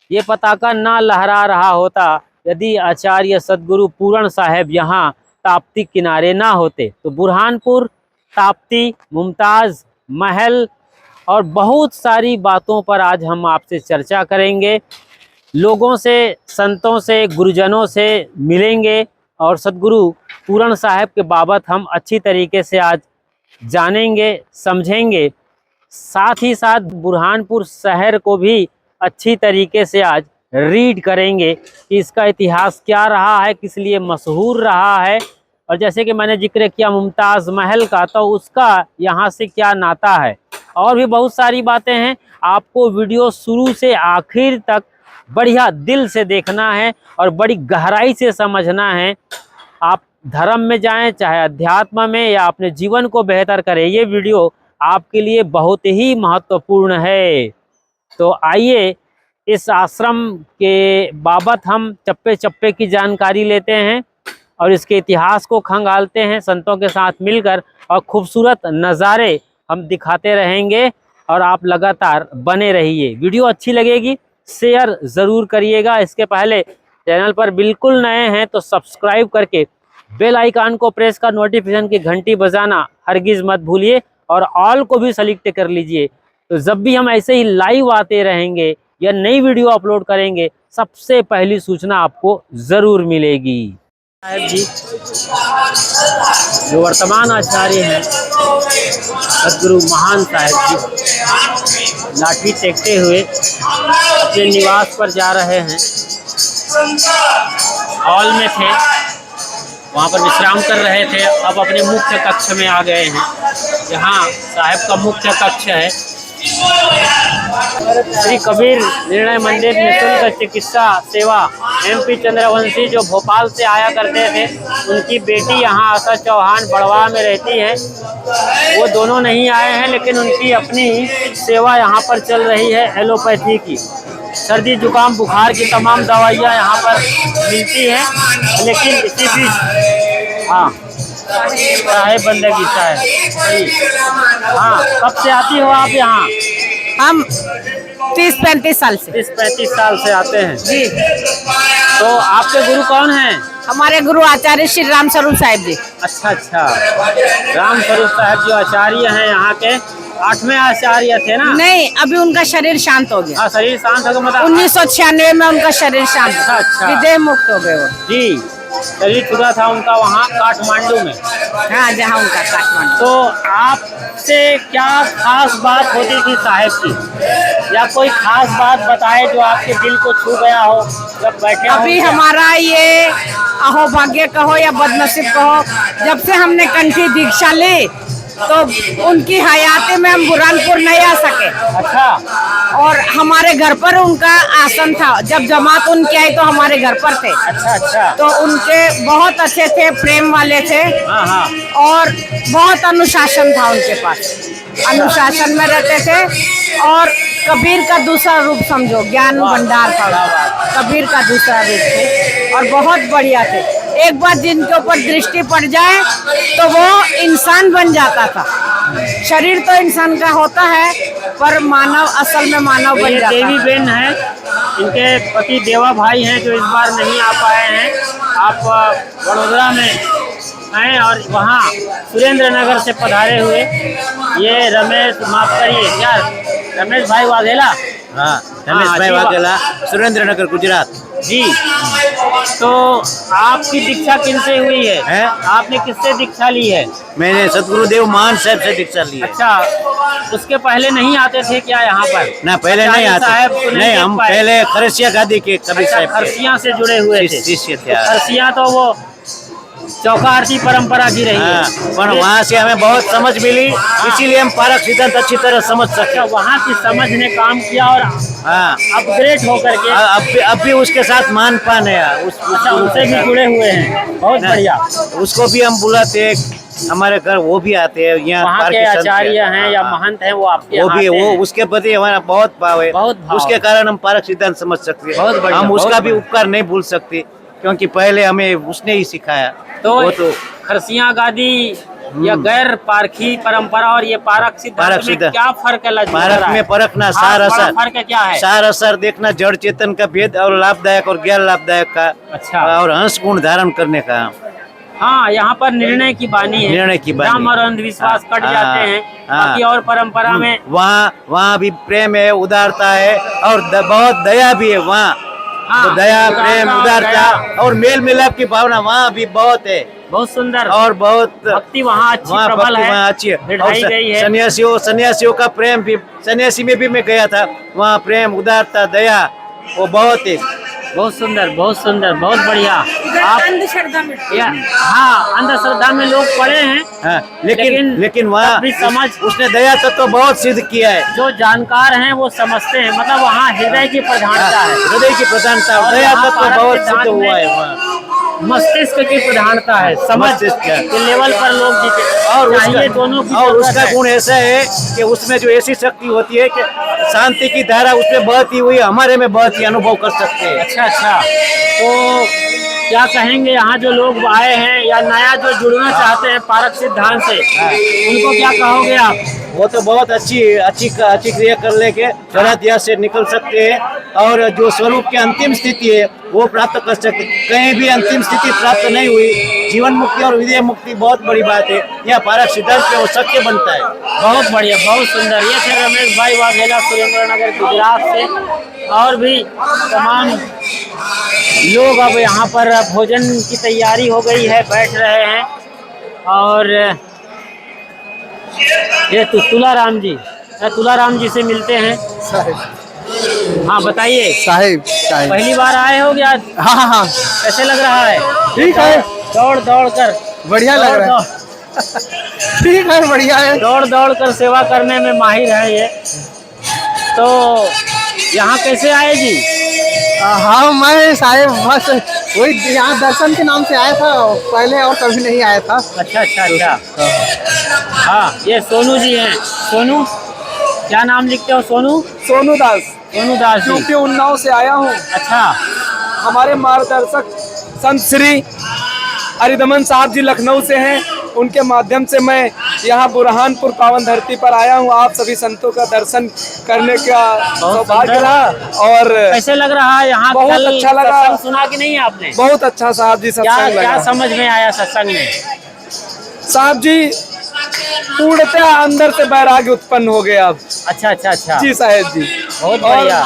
ये पताका ना लहरा रहा होता यदि आचार्य सदगुरु पूरण साहेब यहाँ ताप्ती किनारे ना होते। तो बुरहानपुर, ताप्ती, मुमताज़ महल और बहुत सारी बातों पर आज हम आपसे चर्चा करेंगे। लोगों से, संतों से, गुरुजनों से मिलेंगे और सदगुरु पूरण साहेब के बाबत हम अच्छी तरीके से आज जानेंगे, समझेंगे। साथ ही साथ बुरहानपुर शहर को भी अच्छी तरीके से आज रीड करेंगे कि इसका इतिहास क्या रहा है, किस लिए मशहूर रहा है, और जैसे कि मैंने जिक्र किया मुमताज़ महल का, तो उसका यहाँ से क्या नाता है। और भी बहुत सारी बातें हैं। आपको वीडियो शुरू से आखिर तक बढ़िया दिल से देखना है और बड़ी गहराई से समझना है। आप धर्म में जाएं, चाहे अध्यात्म में, या अपने जीवन को बेहतर करें, ये वीडियो आपके लिए बहुत ही महत्वपूर्ण है। तो आइए इस आश्रम के बाबत हम चप्पे चप्पे की जानकारी लेते हैं और इसके इतिहास को खंगालते हैं संतों के साथ मिलकर, और खूबसूरत नज़ारे हम दिखाते रहेंगे। और आप लगातार बने रहिए। वीडियो अच्छी लगेगी शेयर ज़रूर करिएगा। इसके पहले चैनल पर बिल्कुल नए हैं तो सब्सक्राइब करके बेल आइकन को प्रेस कर नोटिफिकेशन की घंटी बजाना हरगिज़ मत भूलिए, और ऑल को भी सेलेक्ट कर लीजिए। तो जब भी हम ऐसे ही लाइव आते रहेंगे या नई वीडियो अपलोड करेंगे, सबसे पहली सूचना आपको ज़रूर मिलेगी। साहेब जी जो वर्तमान आचार्य हैं सदगुरु महान साहेब जी, लाठी टेकते हुए अपने निवास पर जा रहे हैं। हॉल में थे, वहाँ पर विश्राम कर रहे थे, अब अपने मुख्य कक्ष में आ गए हैं। यहाँ साहेब का मुख्य कक्ष है। श्री कबीर निर्णय मंदिर निःशुल्क चिकित्सा सेवा MP चंद्रवंशी जो भोपाल से आया करते थे, उनकी बेटी यहाँ आशा चौहान बड़वा में रहती है। वो दोनों नहीं आए हैं, लेकिन उनकी अपनी सेवा यहाँ पर चल रही है एलोपैथी की। सर्दी जुकाम बुखार की तमाम दवाइयाँ यहाँ पर मिलती हैं। लेकिन इसी बीच हाँ साहेब बंदगी साहेब, हाँ कब से आती हो आप यहाँ? हम 30-35 साल से। 30-35 साल से आते हैं जी। तो आपके गुरु कौन हैं? हमारे गुरु आचार्य श्री राम स्वरूप साहिब जी। अच्छा, राम स्वरूप साहब जो आचार्य हैं यहाँ के 8वें आचार्य थे ना? नहीं, अभी उनका शरीर शांत हो गया। हाँ, शरीर शांत हो गया, मतलब 1996 में उनका शरीर शांत, अच्छा विदेह मुक्त हो गए वो। जी, शरीर छुटा था उनका वहाँ काठमांडू में। हाँ, जहाँ उनका काठमांडू। तो आपसे क्या खास बात होती थी साहेब की, या कोई खास बात बताए जो आपके दिल को छू गया हो जब बैठे? अभी हमारा ये अहोभाग्य कहो या बदनसीब कहो, जब से हमने कंठी दीक्षा ली तो उनकी हयाती में हम बुरहानपुर नहीं आ सके। अच्छा। और हमारे घर पर उनका आसन था, जब जमात उनकी आई तो हमारे घर पर थे। अच्छा। तो उनके बहुत अच्छे थे, प्रेम वाले थे। हाँ। और बहुत अनुशासन था उनके पास, अनुशासन में रहते थे। और कबीर का दूसरा रूप समझो, ज्ञान भंडार था कबीर का दूसरा रूप थे, और बहुत बढ़िया थे। एक बार जिनके ऊपर दृष्टि पड़ जाए तो वो इंसान बन जाता था। शरीर तो इंसान का होता है, पर मानव असल में मानव बन जाता है। देवी बहन है, इनके पति देवा भाई हैं जो इस बार नहीं आ पाए हैं। आप वडोदरा में हैं और वहाँ सुरेंद्र नगर से पधारे हुए ये रमेश, माफ करिए क्या, रमेश भाई वाघेला? हाँ, रमेश भाई वाघेला, सुरेंद्र नगर, गुजरात जी। तो आपकी दीक्षा किनसे हुई है? आपने किससे दीक्षा ली है? मैंने सदगुरुदेव महान साहब से दीक्षा ली है। अच्छा, उसके पहले नहीं आते थे क्या यहाँ पर? ना, पहले नहीं आते। नहीं, हम पहले खरसिया गादी के कबीर साहब, खरसिया से जुड़े हुए थे, शिष्य थे। खरसिया तो वो चौका आरती परंपरा की रही है, पर वहाँ से हमें बहुत समझ मिली, इसीलिए हम पारक सिद्धांत अच्छी तरह समझ सके। वहाँ की समझ ने काम किया और अपग्रेड होकर के अब भी उसके साथ मान पान है, उससे भी जुड़े हुए हैं। बहुत बढ़िया। उसको भी हम बुलाते हैं, हमारे घर वो भी आते हैं। यहाँ वहाँ के आचार्य हैं या महंत हैं, वो आपके वो भी, वो उसके प्रति हमारा बहुत भाव है, उसके कारण हम पारक सिद्धांत समझ सकते हैं। हम उसका भी उपकार नहीं भूल सकते, क्योंकि पहले हमें उसने ही सिखाया। तो खरसिया गादी यह गैर पारखी परंपरा और ये पारक सिद्धांत में सिद्धांत। क्या फर्क है? भारत में परखना, हाँ, सार बड़ा असर, फर्क क्या है? सार असर देखना, जड़ चेतन का भेद और लाभदायक और गैर लाभदायक का, अच्छा। और अंश गुण धारण करने का। हाँ, यहाँ पर निर्णय की बानी है, निर्णय की बानी। धर्म और अंधविश्वास कट हाँ, जाते हैं। हाँ। बाकी और परंपरा में वहाँ भी प्रेम है, उदारता है और बहुत दया भी है वहाँ। हाँ, तो दया, उदारता प्रेम, और उदारता दया। और मेल मिलाप की भावना वहाँ भी बहुत है बहुत सुंदर और बहुत भक्ति वहाँ अच्छी वहाँ प्रबल भक्ति है, वहाँ अच्छी है। बढ़ाई गई है। सन्यासियों का प्रेम भी, सन्यासी में भी मैं गया था, वहाँ प्रेम, उदारता, दया वो बहुत है। बहुत सुंदर, बहुत सुंदर, बहुत बढ़िया। आप अंधश्रद्धा में हाँ, अंधश्रद्धा में लोग पड़े हैं, हाँ, लेकिन वहाँ तब भी समझ उसने दया तत्व बहुत सिद्ध किया है। जो जानकार हैं वो समझते हैं, मतलब वहाँ हृदय की प्रधानता है, हृदय की प्रधानता, और दया यहाँ तत्व पारक बहुत सिद्धांत सिद्ध हुआ में है वहाँ। मस्तिष्क की प्रधानता है, समझ मस्तिष्क का। के लेवल पर लोग जीते और चाहिए, दोनों की और जरूरत उसका है। गुण ऐसा है कि उसमें जो ऐसी शक्ति होती है कि शांति की धारा उसमें बहती हुई हमारे में बहती अनुभव कर सकते हैं। अच्छा अच्छा, तो क्या कहेंगे यहाँ जो लोग आए हैं या नया जो जुड़ना चाहते हैं पारक सिद्धांत से, उनको क्या कहोगे आप? वो तो बहुत अच्छी क्रिया कर लेके जराध्यास से निकल सकते हैं और जो स्वरूप की अंतिम स्थिति है वो प्राप्त कर सकते हैं। कहीं भी अंतिम स्थिति प्राप्त नहीं हुई, जीवन मुक्ति और विदेह मुक्ति बहुत बड़ी बात है। यह पारक सिद्धांत पे वो शक्य बनता है। बहुत बढ़िया, बहुत सुंदर। ये थे रमेश भाई वाघेला, सुरेंद्रनगर गुजरात से। और भी तमाम लोग अब यहाँ पर भोजन की तैयारी हो गई है, बैठ रहे हैं। और ये तुलाराम जी, तुलाराम जी से मिलते हैं। हाँ बताइए साहिब पहली बार आए हो क्या? हाँ हाँ हाँ कैसे लग रहा है? ठीक है, दौड़ दौड़ कर बढ़िया लग रहा है। ठीक है, बढ़िया है। दौड़ दौड़ कर सेवा करने में माहिर है ये। तो यहाँ कैसे आए जी? हाँ, मैं साहिब बस वही यहाँ दर्शन के नाम से आया था, पहले और कभी नहीं आया था। अच्छा अच्छा अच्छा। हाँ, ये सोनू जी हैं। सोनू, क्या नाम लिखते हो? सोनू सोनू दास, सोनू दास जी। यूपी उन्नाव से आया हूँ। अच्छा, हमारे मार्गदर्शक संत श्री हरिदमन साहब जी लखनऊ से हैं, उनके माध्यम से मैं यहाँ बुरहानपुर पावन धरती पर आया हूँ। आप सभी संतों का दर्शन करने का सौभाग्य रहा। और कैसे लग रहा है यहाँ? बहुत कल अच्छा लगा। सत्संग सुना कि नहीं आपने? बहुत अच्छा साहब जी क्या सत्संग क्या लगा। समझ में आया सत्संग में? साहब जी पूर्णतः अंदर से वैराग्य उत्पन्न हो गया अब। अच्छा अच्छा अच्छा, जी साहेब जी। बहुत और बढ़िया।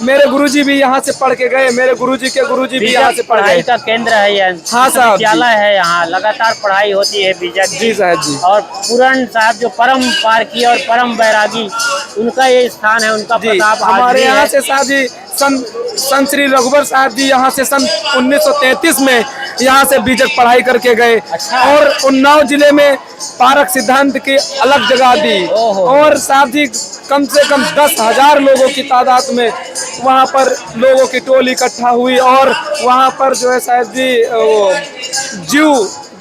मेरे गुरुजी भी यहाँ से पढ़ के गए, मेरे गुरुजी के गुरुजी भी यहाँ से पढ़ पढ़ाई गए। का केंद्र है ये। हाँ साहब जी। विद्यालय है यहाँ, लगातार पढ़ाई होती है बीजक जी साहब जी। और पूरण साहब जो परम पारखी और परम बैरागी, उनका ये स्थान है, उनका जी प्रताप आज हमारे भी यहाँ है। से साहब जी संत श्री रघुवर साहब जी यहाँ से सन 1933 में यहाँ से बीजक पढ़ाई करके गए। अच्छा। और उन्नाव जिले में पारक सिद्धांत की अलग जगह दी। ओहो। और साहब जी कम से कम 10,000 लोगों की तादाद में वहाँ पर लोगों की टोली इकट्ठा हुई। और वहाँ पर जो है साहब जी वो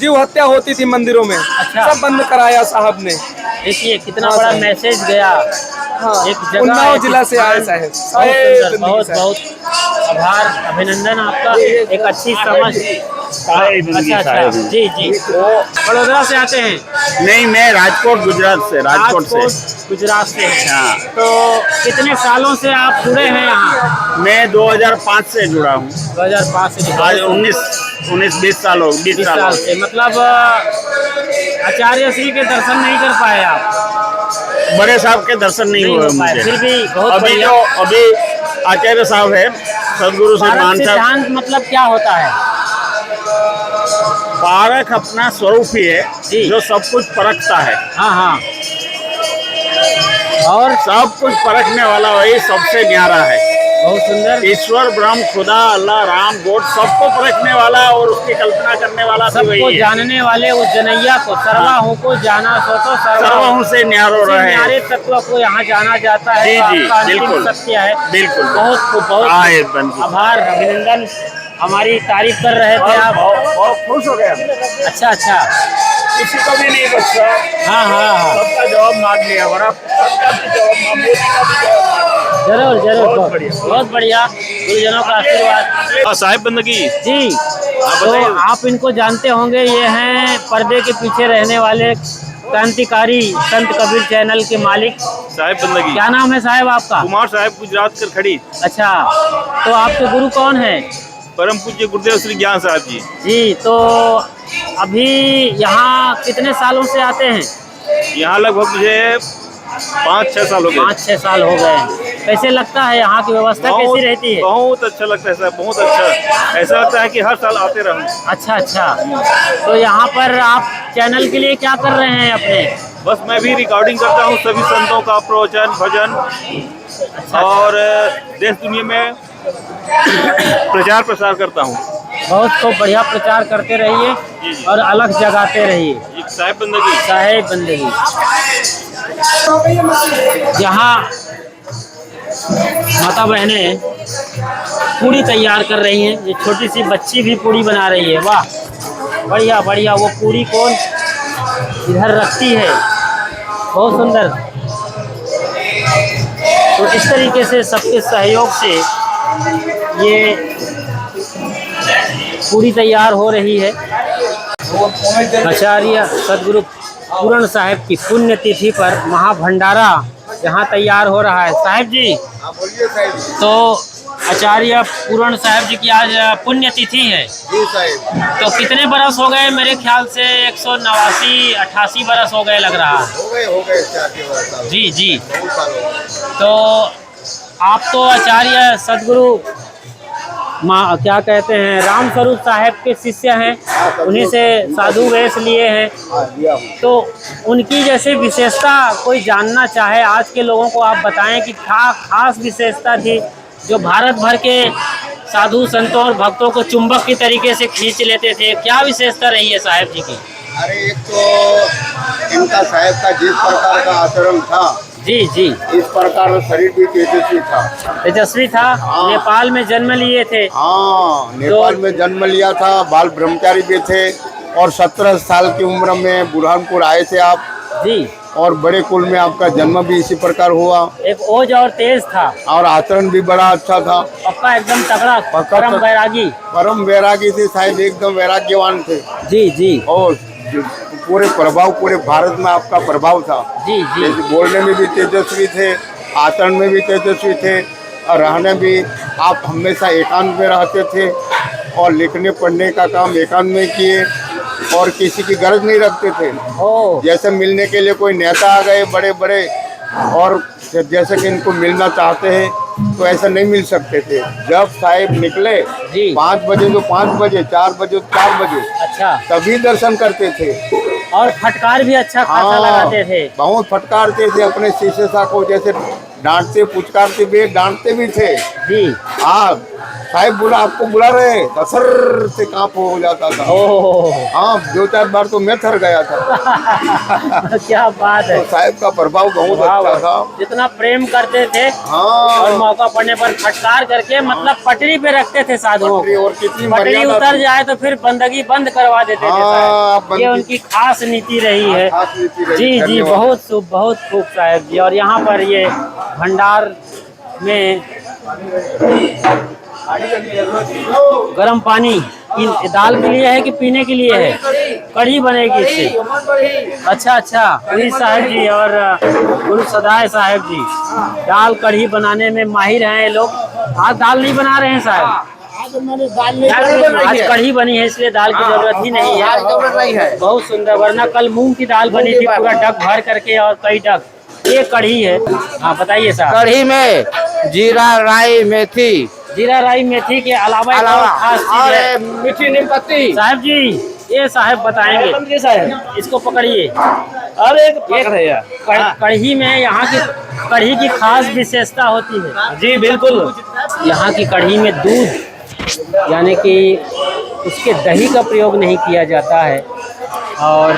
जीव हत्या होती थी मंदिरों में। अच्छा। सब बंद कराया साहब ने। देखिए कितना हाँ, बड़ा साहब। मैसेज गया। हाँ, एक जगह, उन्नाव एक जिला से स्थान। आए साहब। बहुत सुंदर, बहुत बहुत आभार, अभिनंदन आपका। एक अच्छी समझ। अच्छा अच्छा, जी जी। बड़ोदरा से आते हैं? नहीं, मैं राजकोट गुजरात से। राजकोट से। गुजरात से हैं। हाँ। तो कितने सालों से आप जुड़े हैं यहाँ? मैं 2005 से जुड़ा हूँ। 2005 से जुड़े। आज 19-20 साल हो 20 20 साल साल हो। से, मतलब आचार्य श्री के दर्शन नहीं कर पाए आप? बड़े साहब के दर्शन नहीं नहीं हुए हो पाए, मुझे। फिर भी बहुत अभी बढ़िया। तो अभी आचार्य साहब है, सदगुरु से पारक मान साहब। सिद्धांत मतलब क्या होता है? पारक अपना स्वरूप ही है जी। जो सब कुछ परखता है। हाँ हाँ। और सब कुछ परखने वाला वही सबसे न्यारा है। बहुत सुंदर। ईश्वर, ब्रह्म, खुदा, अल्लाह, राम, गॉड, सबको परखने वाला और उसकी कल्पना करने वाला भी सबको वही है। जानने वाले उस जनैया को, सर्वाहु को जाना सो तो सर्वहु से न्यारो उसी रहे। न्यारे तत्व को यहाँ जाना जाता है। जी, तो जी, आपका अंतिम बिल्कुल। सत्य है। बिल्कुल। बहुत आए बंधु। आभार, अभिनंदन। हमारी तारीफ कर रहे थे आप। बहुत खुश हो गया। अच्छा अच्छा। किसी को भी नहीं बचा। हाँ हाँ हाँ, सबका जवाब मांग लिया, हमारा सबका भी जवाब मांग, मोदी का भी जवाब मांग लिया। जरूर जरूर, बहुत बढ़िया। बहुत बढ़िया। गुरुजनों का आशीर्वाद। जी, साहिब बंदगी। तो कितने सालों से आप जुड़े हैं यहाँ? मैं 2005 से जुड़ा हूँ। 2005 से। 2005 से। तो तो आप इनको जानते होंगे, ये हैं पर्दे के पीछे रहने वाले क्रांतिकारी संत कबीर चैनल के मालिक साहेब बंदगी। क्या नाम है साहब आपका? कुमार साहब गुजरात कर खड़ी। अच्छा, तो आपके गुरु कौन है? परम पूज्य गुरुदेव श्री ज्ञान साहब जी। जी, तो अभी यहाँ कितने सालों से आते हैं? यहाँ लगभग मुझे 5-6 साल हो गए। 5-6 साल हो गए। कैसे लगता है यहाँ की व्यवस्था कैसी रहती है? बहुत अच्छा लगता है साहब, बहुत अच्छा। ऐसा लगता है कि हर साल आते रहूं। अच्छा अच्छा, तो यहाँ पर आप चैनल के लिए क्या कर रहे हैं अपने? बस मैं भी रिकॉर्डिंग करता हूँ सभी संतों का प्रवचन भजन, अच्छा, और देश दुनिया में प्रचार प्रसार करता हूँ। बहुत खूब बढ़िया प्रचार करते रहिए और अलग जगाते रहिए। एक साहेब बंदगी। साहेब बंदगी। यहाँ माता बहनें पूड़ी तैयार कर रही हैं। ये छोटी सी बच्ची भी पूड़ी बना रही है। वाह, बढ़िया बढ़िया। वो पूड़ी कौन इधर रखती है, बहुत सुंदर। तो इस तरीके से सबके सहयोग से ये पूरी तैयार हो रही है। आचार्य सदगुरु पूरण साहेब की पुण्य तिथि पर महाभंडारा यहाँ तैयार हो रहा है। साहेब जी, बोलिए साहब। तो आचार्य पूरण साहेब जी की आज पुण्य तिथि है, जी साहब। तो कितने बरस हो गए? मेरे ख्याल से 189-88 बरस हो गए लग रहा है। हो गए 4 साल। जी जी। बहुत साल हो गए। तो आप तो आचार्य सदगुरु क्या कहते हैं राम स्वरूप साहेब के शिष्य हैं, उन्हीं से साधु वेश लिए हैं। लिया हूँ। तो उनकी जैसे विशेषता कोई जानना चाहे, आज के लोगों को आप बताएं कि क्या खास विशेषता थी जो भारत भर के साधु संतों और भक्तों को चुंबक की तरीके से खींच लेते थे? क्या विशेषता रही है साहेब जी की? अरे एक तो इनका साहब का जिस प्रकार का आचरण था, जी जी, इस प्रकार शरीर भी तेजस्वी था। तेजस्वी था। हाँ। नेपाल में जन्म लिए थे। हाँ, नेपाल में जन्म लिया था। बाल ब्रह्मचारी भी थे और 17 साल की उम्र में बुरहानपुर आए थे आप जी, और बड़े कुल में आपका जन्म भी इसी प्रकार हुआ एक ओज और तेज था और आचरण भी बड़ा अच्छा था। पक्का एकदम तगड़ा, पक्का परम वैरागी। परम वैरागी थे साहब, एकदम वैराग्यवान थे। जी जी और पूरे प्रभाव, पूरे भारत में आपका प्रभाव था। जी जी। जैसे बोलने में भी तेजस्वी थे, आचरण में भी तेजस्वी थे और रहने भी आप हमेशा एकांत में रहते थे और लिखने पढ़ने का काम एकांत में किए और किसी की गरज नहीं रखते थे। ओ, जैसे मिलने के लिए कोई नेता आ गए बड़े बड़े और जैसे कि इनको मिलना चाहते हैं तो ऐसा नहीं मिल सकते थे। जब साहिब निकले जी। 5 बजे तो 5 बजे, 4 बजे तो 4 बजे, अच्छा। तभी दर्शन करते थे। और फटकार भी अच्छा खासा हाँ, लगाते थे। बहुत फटकारते थे अपने शिष्य को, जैसे डांटते पुचकारते भी, डांटते भी थे। जी। हाँ, साहिब बुला, आपको बुला रहे, तो सर से कांप हो जाता था। ओह, हाँ, 2-4 बार तो मैं थर गया था। क्या बात है। तो साहिब का प्रभाव बहुत वाह, अच्छा था। जितना प्रेम करते थे और हाँ, मौका पड़ने पर फटकार करके मतलब पटरी पे रखते थे साधुओं पटरी को। और कितनी पटरी मर्यादा उतर थी। जाए तो फिर बंदगी बंद करवा देते थे हाँ, साहब। बंदी- ये उनकी खास नीति रही है। खास नीति रही। जी जी, धन्यवाद। बहुत शुभ, बहुत खूब साहब जी। और यहाँ पर ये भंडार में गर्म पानी दाल के लिए है कि पीने के लिए है? कढ़ी बनेगी इससे। अच्छा अच्छा, पुरी साहब जी और गुरु सदाय साहब जी दाल कढ़ी बनाने में माहिर हैं ये लोग। आज दाल नहीं बना रहे हैं साहब? आज कढ़ी बनी है इसलिए दाल की जरूरत ही नहीं है। बहुत सुंदर, वरना कल मूंग की दाल बनी थी पूरा डग भर करके और कई डग। ये कढ़ी है। हाँ बताइए साहब। कढ़ी में जीरा, राई, मेथी, जीरा राई मेथी के अलावा एक और खास चीज है। मीठी नीम पत्ती। साहब जी ये साहब बताएंगे, इसको पकड़िए। अरे कढ़ी में यहाँ की कढ़ी की खास विशेषता होती है। जी बिल्कुल। यहाँ की कढ़ी में दूध यानी कि उसके दही का प्रयोग नहीं किया जाता है और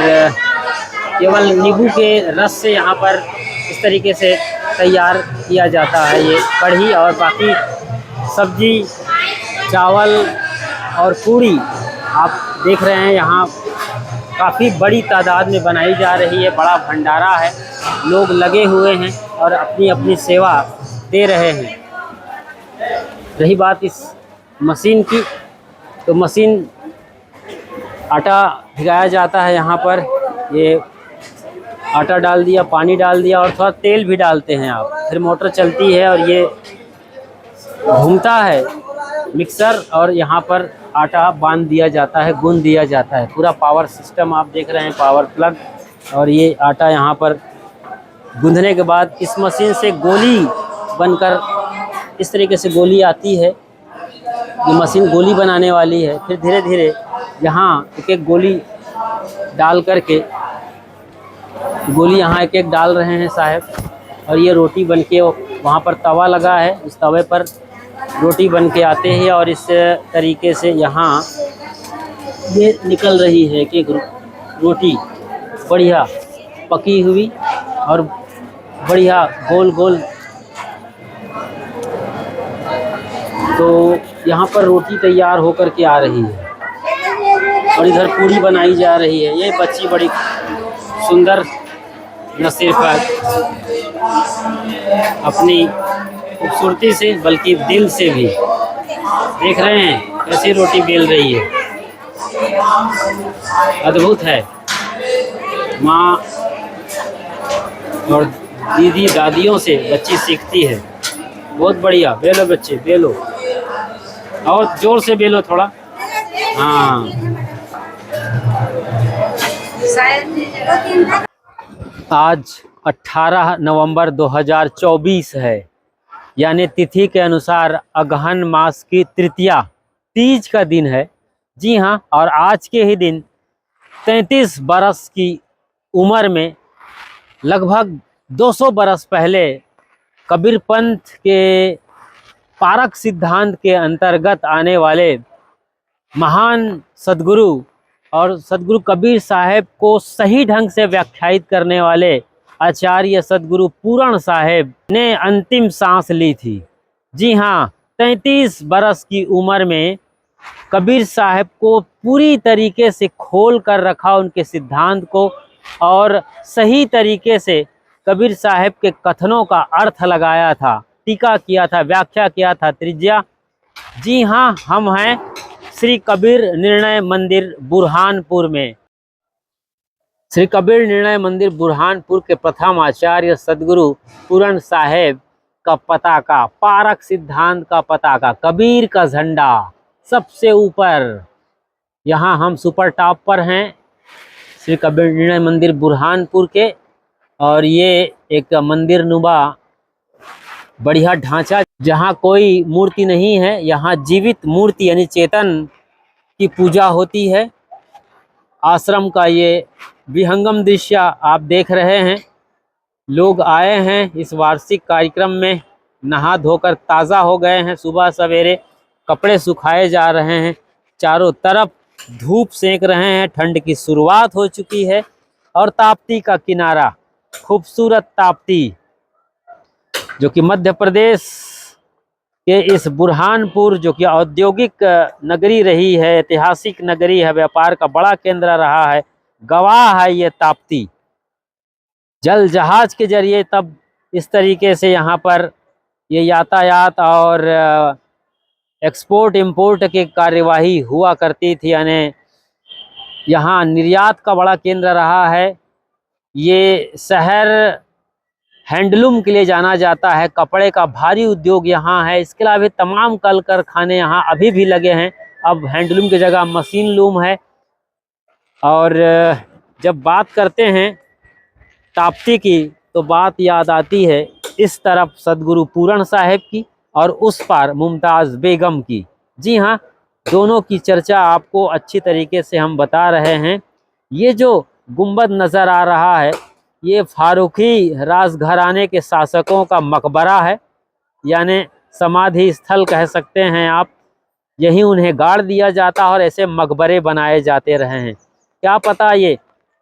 केवल नींबू के रस से यहाँ पर इस तरीके से तैयार किया जाता है ये कढ़ी। और बाकी सब्जी, चावल और पूड़ी आप देख रहे हैं यहाँ काफ़ी बड़ी तादाद में बनाई जा रही है। बड़ा भंडारा है, लोग लगे हुए हैं और अपनी अपनी सेवा दे रहे हैं। रही बात इस मशीन की, तो मशीन आटा भिगाया जाता है यहाँ पर। ये आटा डाल दिया, पानी डाल दिया और थोड़ा तेल भी डालते हैं आप, फिर मोटर चलती है और ये घूमता है मिक्सर और यहाँ पर आटा बांध दिया जाता है, गूंद दिया जाता है। पूरा पावर सिस्टम आप देख रहे हैं, पावर प्लग। और ये आटा यहाँ पर गूंदने के बाद इस मशीन से गोली बनकर इस तरीके से गोली आती है। ये मशीन गोली बनाने वाली है। फिर धीरे धीरे यहाँ एक एक गोली डाल करके, गोली यहाँ एक एक डाल रहे हैं साहब, और ये रोटी बनके वहाँ पर तवा लगा है, उस तवे पर रोटी बन के आते हैं और इस तरीके से यहाँ ये निकल रही है कि रोटी बढ़िया पकी हुई और बढ़िया गोल गोल। तो यहाँ पर रोटी तैयार होकर के आ रही है और इधर पूड़ी बनाई जा रही है। ये बच्ची बड़ी सुंदर, न सिर्फ अपनी खूबसूरती से बल्कि दिल से भी। देख रहे हैं कैसी रोटी बेल रही है, अद्भुत है। माँ और दीदी दादियों से बच्ची सीखती है। बहुत बढ़िया, बेलो बच्चे बेलो, और जोर से बेलो थोड़ा। हाँ, आज 18 नवंबर 2024 है, यानी तिथि के अनुसार अगहन मास की तृतीया, तीज का दिन है। जी हाँ, और आज के ही दिन 33 बरस की उम्र में, लगभग 200 बरस पहले, कबीर पंथ के पारक सिद्धांत के अंतर्गत आने वाले महान सद्गुरु और सद्गुरु कबीर साहब को सही ढंग से व्याख्यायित करने वाले आचार्य सद्गुरु पूरण साहब ने अंतिम सांस ली थी। जी हाँ, 33 बरस की उम्र में कबीर साहब को पूरी तरीके से खोल कर रखा, उनके सिद्धांत को, और सही तरीके से कबीर साहब के कथनों का अर्थ लगाया था, टीका किया था, व्याख्या किया था, त्रिज्या। जी हाँ, हम हैं श्री कबीर निर्णय मंदिर बुरहानपुर में। श्री कबीर निर्णय मंदिर बुरहानपुर के प्रथम आचार्य सद्गुरु पूरण साहेब का पताका, पारक सिद्धांत का पताका, कबीर का झंडा सबसे ऊपर। यहाँ हम सुपर टॉप पर हैं श्री कबीर निर्णय मंदिर बुरहानपुर के, और ये एक मंदिर नुमा बढ़िया ढांचा, जहाँ कोई मूर्ति नहीं है, यहाँ जीवित मूर्ति यानी चेतन की पूजा होती है। आश्रम का ये विहंगम दृश्य आप देख रहे हैं। लोग आए हैं इस वार्षिक कार्यक्रम में, नहा धोकर ताज़ा हो गए हैं। सुबह सवेरे कपड़े सुखाए जा रहे हैं, चारों तरफ धूप सेक रहे हैं, ठंड की शुरुआत हो चुकी है। और ताप्ती का किनारा, खूबसूरत ताप्ती, जो कि मध्य प्रदेश के इस बुरहानपुर, जो कि औद्योगिक नगरी रही है, ऐतिहासिक नगरी है, व्यापार का बड़ा केंद्र रहा है, गवाह है ये ताप्ती। जल जहाज के जरिए तब इस तरीके से यहाँ पर ये यातायात और एक्सपोर्ट इंपोर्ट की कार्यवाही हुआ करती थी, यानी यहाँ निर्यात का बड़ा केंद्र रहा है। ये शहर हैंडलूम के लिए जाना जाता है, कपड़े का भारी उद्योग यहाँ है। इसके अलावा तमाम कल कारखाने यहाँ अभी भी लगे हैं। अब हैंडलूम की जगह मशीन लूम है। और जब बात करते हैं ताप्ती की, तो बात याद आती है इस तरफ सद्गुरु पूरण साहब की और उस पार मुमताज़ बेगम की। जी हाँ, दोनों की चर्चा आपको अच्छी तरीके से हम बता रहे हैं। ये जो गुंबद नज़र आ रहा है, ये फारूकी राजघराने के शासकों का मकबरा है, यानी समाधि स्थल कह सकते हैं आप। यहीं उन्हें गाड़ दिया जाता और ऐसे मकबरे बनाए जाते रहे हैं। क्या पता ये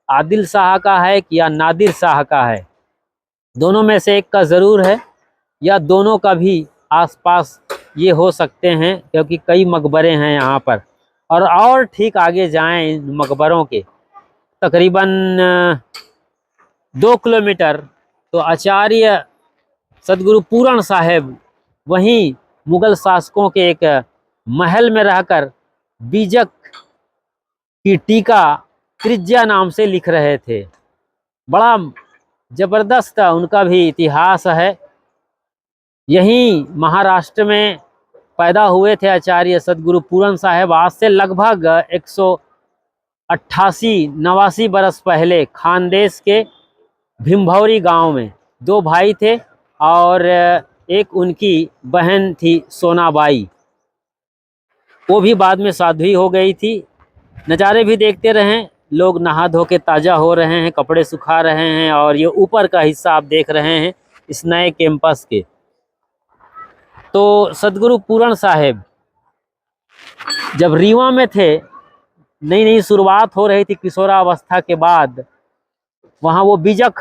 आदिल शाह का है या नादिर शाह का है, दोनों में से एक का ज़रूर है, या दोनों का भी आसपास ये हो सकते हैं, क्योंकि कई मकबरे हैं यहाँ पर। और ठीक आगे जाएं इन मकबरों के तकरीबन 2 किलोमीटर, तो आचार्य सद्गुरु पूरण साहब वहीं मुग़ल शासकों के एक महल में रहकर बीजक की टीका त्रिज्या नाम से लिख रहे थे। बड़ा जबरदस्त उनका भी इतिहास है। यहीं महाराष्ट्र में पैदा हुए थे आचार्य सदगुरु पूरन साहेब। आज से लगभग 188-89 बरस पहले खानदेश के भीमभौरी गांव में दो भाई थे और एक उनकी बहन थी सोनाबाई। वो भी बाद में साध्वी हो गई थी। नज़ारे भी देखते रहें, लोग नहा धो के ताज़ा हो रहे हैं, कपड़े सुखा रहे हैं और ये ऊपर का हिस्सा आप देख रहे हैं इस नए कैंपस के। तो सदगुरु पूरन साहेब जब रीवा में थे, नई नई शुरुआत हो रही थी किशोरावस्था के बाद, वहाँ वो बीजक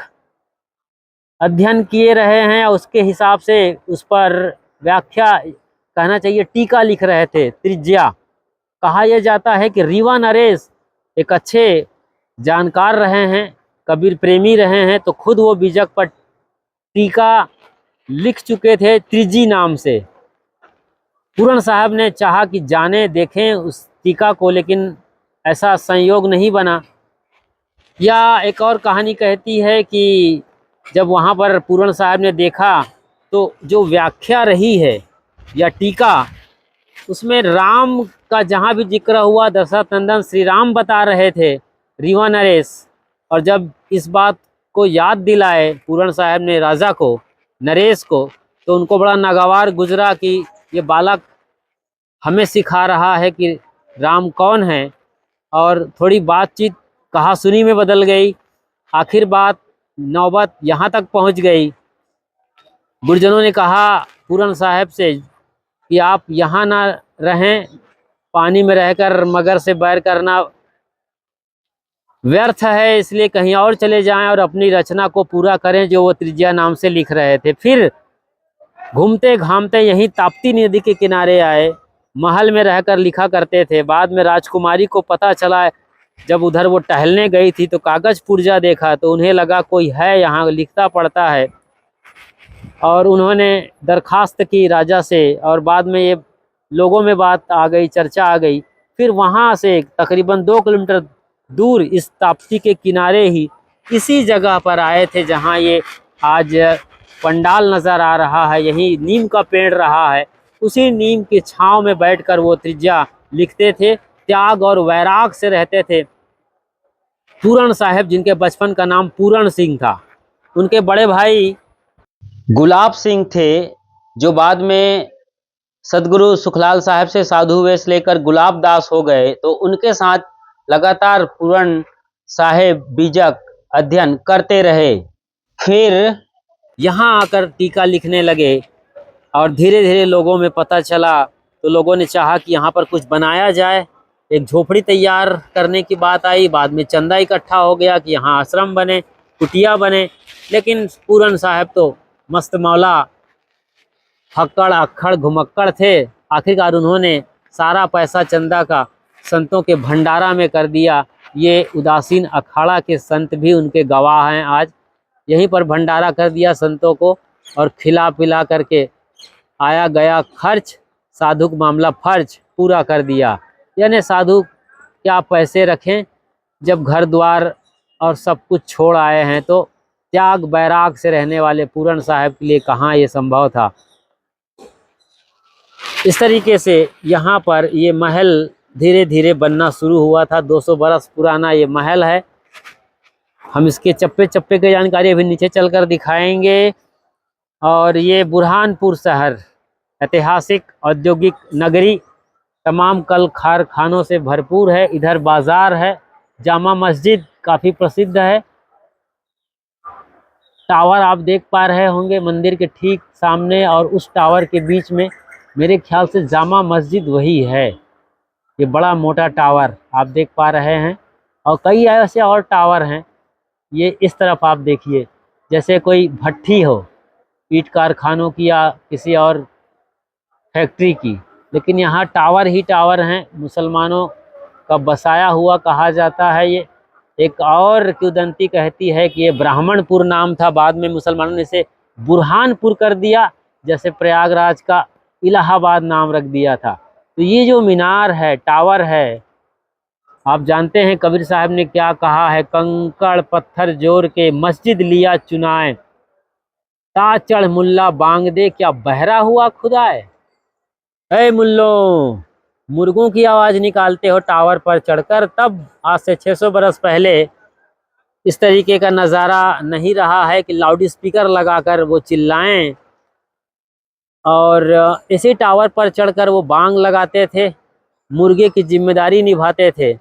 अध्ययन किए रहे हैं। उसके हिसाब से उस पर व्याख्या, कहना चाहिए टीका लिख रहे थे, त्रिज्या। कहा यह जाता है कि रीवा नरेश एक अच्छे जानकार रहे हैं, कबीर प्रेमी रहे हैं, तो खुद वो बीजक पर टीका लिख चुके थे त्रिजी नाम से। पूरन साहब ने चाहा कि जाने देखें उस टीका को, लेकिन ऐसा संयोग नहीं बना। या एक और कहानी कहती है कि जब वहाँ पर पूरन साहब ने देखा तो जो व्याख्या रही है या टीका, उसमें राम का जहाँ भी जिक्र हुआ दशरथ नंदन श्री राम बता रहे थे रीवा नरेश। और जब इस बात को याद दिलाए पूरन साहब ने राजा को, नरेश को, तो उनको बड़ा नागवार गुजरा कि ये बालक हमें सिखा रहा है कि राम कौन है। और थोड़ी बातचीत कहा सुनी में बदल गई। आखिर बात नौबत यहाँ तक पहुँच गई। गुरुजनों ने कहा पूरन साहब से कि आप यहाँ ना रहें, पानी में रहकर मगर से बैर करना व्यर्थ है, इसलिए कहीं और चले जाएं और अपनी रचना को पूरा करें जो वो त्रिज्या नाम से लिख रहे थे। फिर घूमते घामते यहीं ताप्ती नदी के किनारे आए। महल में रहकर लिखा करते थे। बाद में राजकुमारी को पता चला, जब उधर वो टहलने गई थी तो कागज पुर्जा देखा तो उन्हें लगा कोई है यहाँ लिखता पढ़ता है, और उन्होंने दरखास्त की राजा से। और बाद में ये लोगों में बात आ गई, चर्चा आ गई। फिर वहाँ से तकरीबन 2 किलोमीटर दूर इस ताप्ती के किनारे ही इसी जगह पर आए थे जहाँ ये आज पंडाल नज़र आ रहा है। यही नीम का पेड़ रहा है, उसी नीम की छांव में बैठकर वो त्रिज्या लिखते थे। त्याग और वैराग से रहते थे। पूरन साहब, जिनके बचपन का नाम पूरन सिंह था, उनके बड़े भाई गुलाब सिंह थे, जो बाद में सदगुरु सुखलाल साहब से साधु वेश लेकर गुलाब दास हो गए। तो उनके साथ लगातार पूरन साहब बीजक अध्ययन करते रहे। फिर यहाँ आकर टीका लिखने लगे और धीरे धीरे लोगों में पता चला, तो लोगों ने चाहा कि यहाँ पर कुछ बनाया जाए। एक झोपड़ी तैयार करने की बात आई। बाद में चंदा इकट्ठा हो गया कि यहाँ आश्रम बने, कुटिया बने। लेकिन पूरन साहब तो मस्त मौला, फक्कड़ अक्खड़ घुमक्कड़ थे। आखिरकार उन्होंने सारा पैसा चंदा का संतों के भंडारा में कर दिया। ये उदासीन अखाड़ा के संत भी उनके गवाह हैं। आज यहीं पर भंडारा कर दिया संतों को, और खिला पिला करके आया गया खर्च, साधु का मामला फर्ज पूरा कर दिया। यानी साधु क्या पैसे रखें जब घर द्वार और सब कुछ छोड़ आए हैं। तो त्याग बैराग से रहने वाले पूरन साहब के लिए कहाँ ये संभव था। इस तरीके से यहाँ पर ये महल धीरे धीरे बनना शुरू हुआ था। 200 बरस पुराना ये महल है। हम इसके चप्पे चप्पे की जानकारी अभी नीचे चलकर दिखाएंगे। और ये बुरहानपुर शहर ऐतिहासिक औद्योगिक नगरी, तमाम कल कारखानों से भरपूर है। इधर बाज़ार है, जामा मस्जिद काफ़ी प्रसिद्ध है। टावर आप देख पा रहे होंगे मंदिर के ठीक सामने, और उस टावर के बीच में मेरे ख्याल से जामा मस्जिद वही है। ये बड़ा मोटा टावर आप देख पा रहे हैं, और कई ऐसे और टावर हैं। ये इस तरफ आप देखिए, जैसे कोई भट्ठी हो ईंट कारखानों की या किसी और फैक्ट्री की, लेकिन यहाँ टावर ही टावर हैं। मुसलमानों का बसाया हुआ कहा जाता है। ये एक और किंवदंती कहती है कि ये ब्राह्मणपुर नाम था, बाद में मुसलमानों ने इसे बुरहानपुर कर दिया, जैसे प्रयागराज का इलाहाबाद नाम रख दिया था। तो ये जो मीनार है, टावर है, आप जानते हैं कबीर साहब ने क्या कहा है, कंकड़ पत्थर जोड़ के मस्जिद लिया चुनाए, ता चढ़ मुल्ला बांग दे क्या बहरा हुआ खुदाए। ऐ मुल्लो, मुर्गों की आवाज निकालते हो टावर पर चढ़कर, तब आज से 600 बरस पहले इस तरीके का नज़ारा नहीं रहा है कि लाउड स्पीकर लगाकर वो चिल्लाएं, और इसी टावर पर चढ़कर वो बांग लगाते थे, मुर्गे की जिम्मेदारी निभाते थे।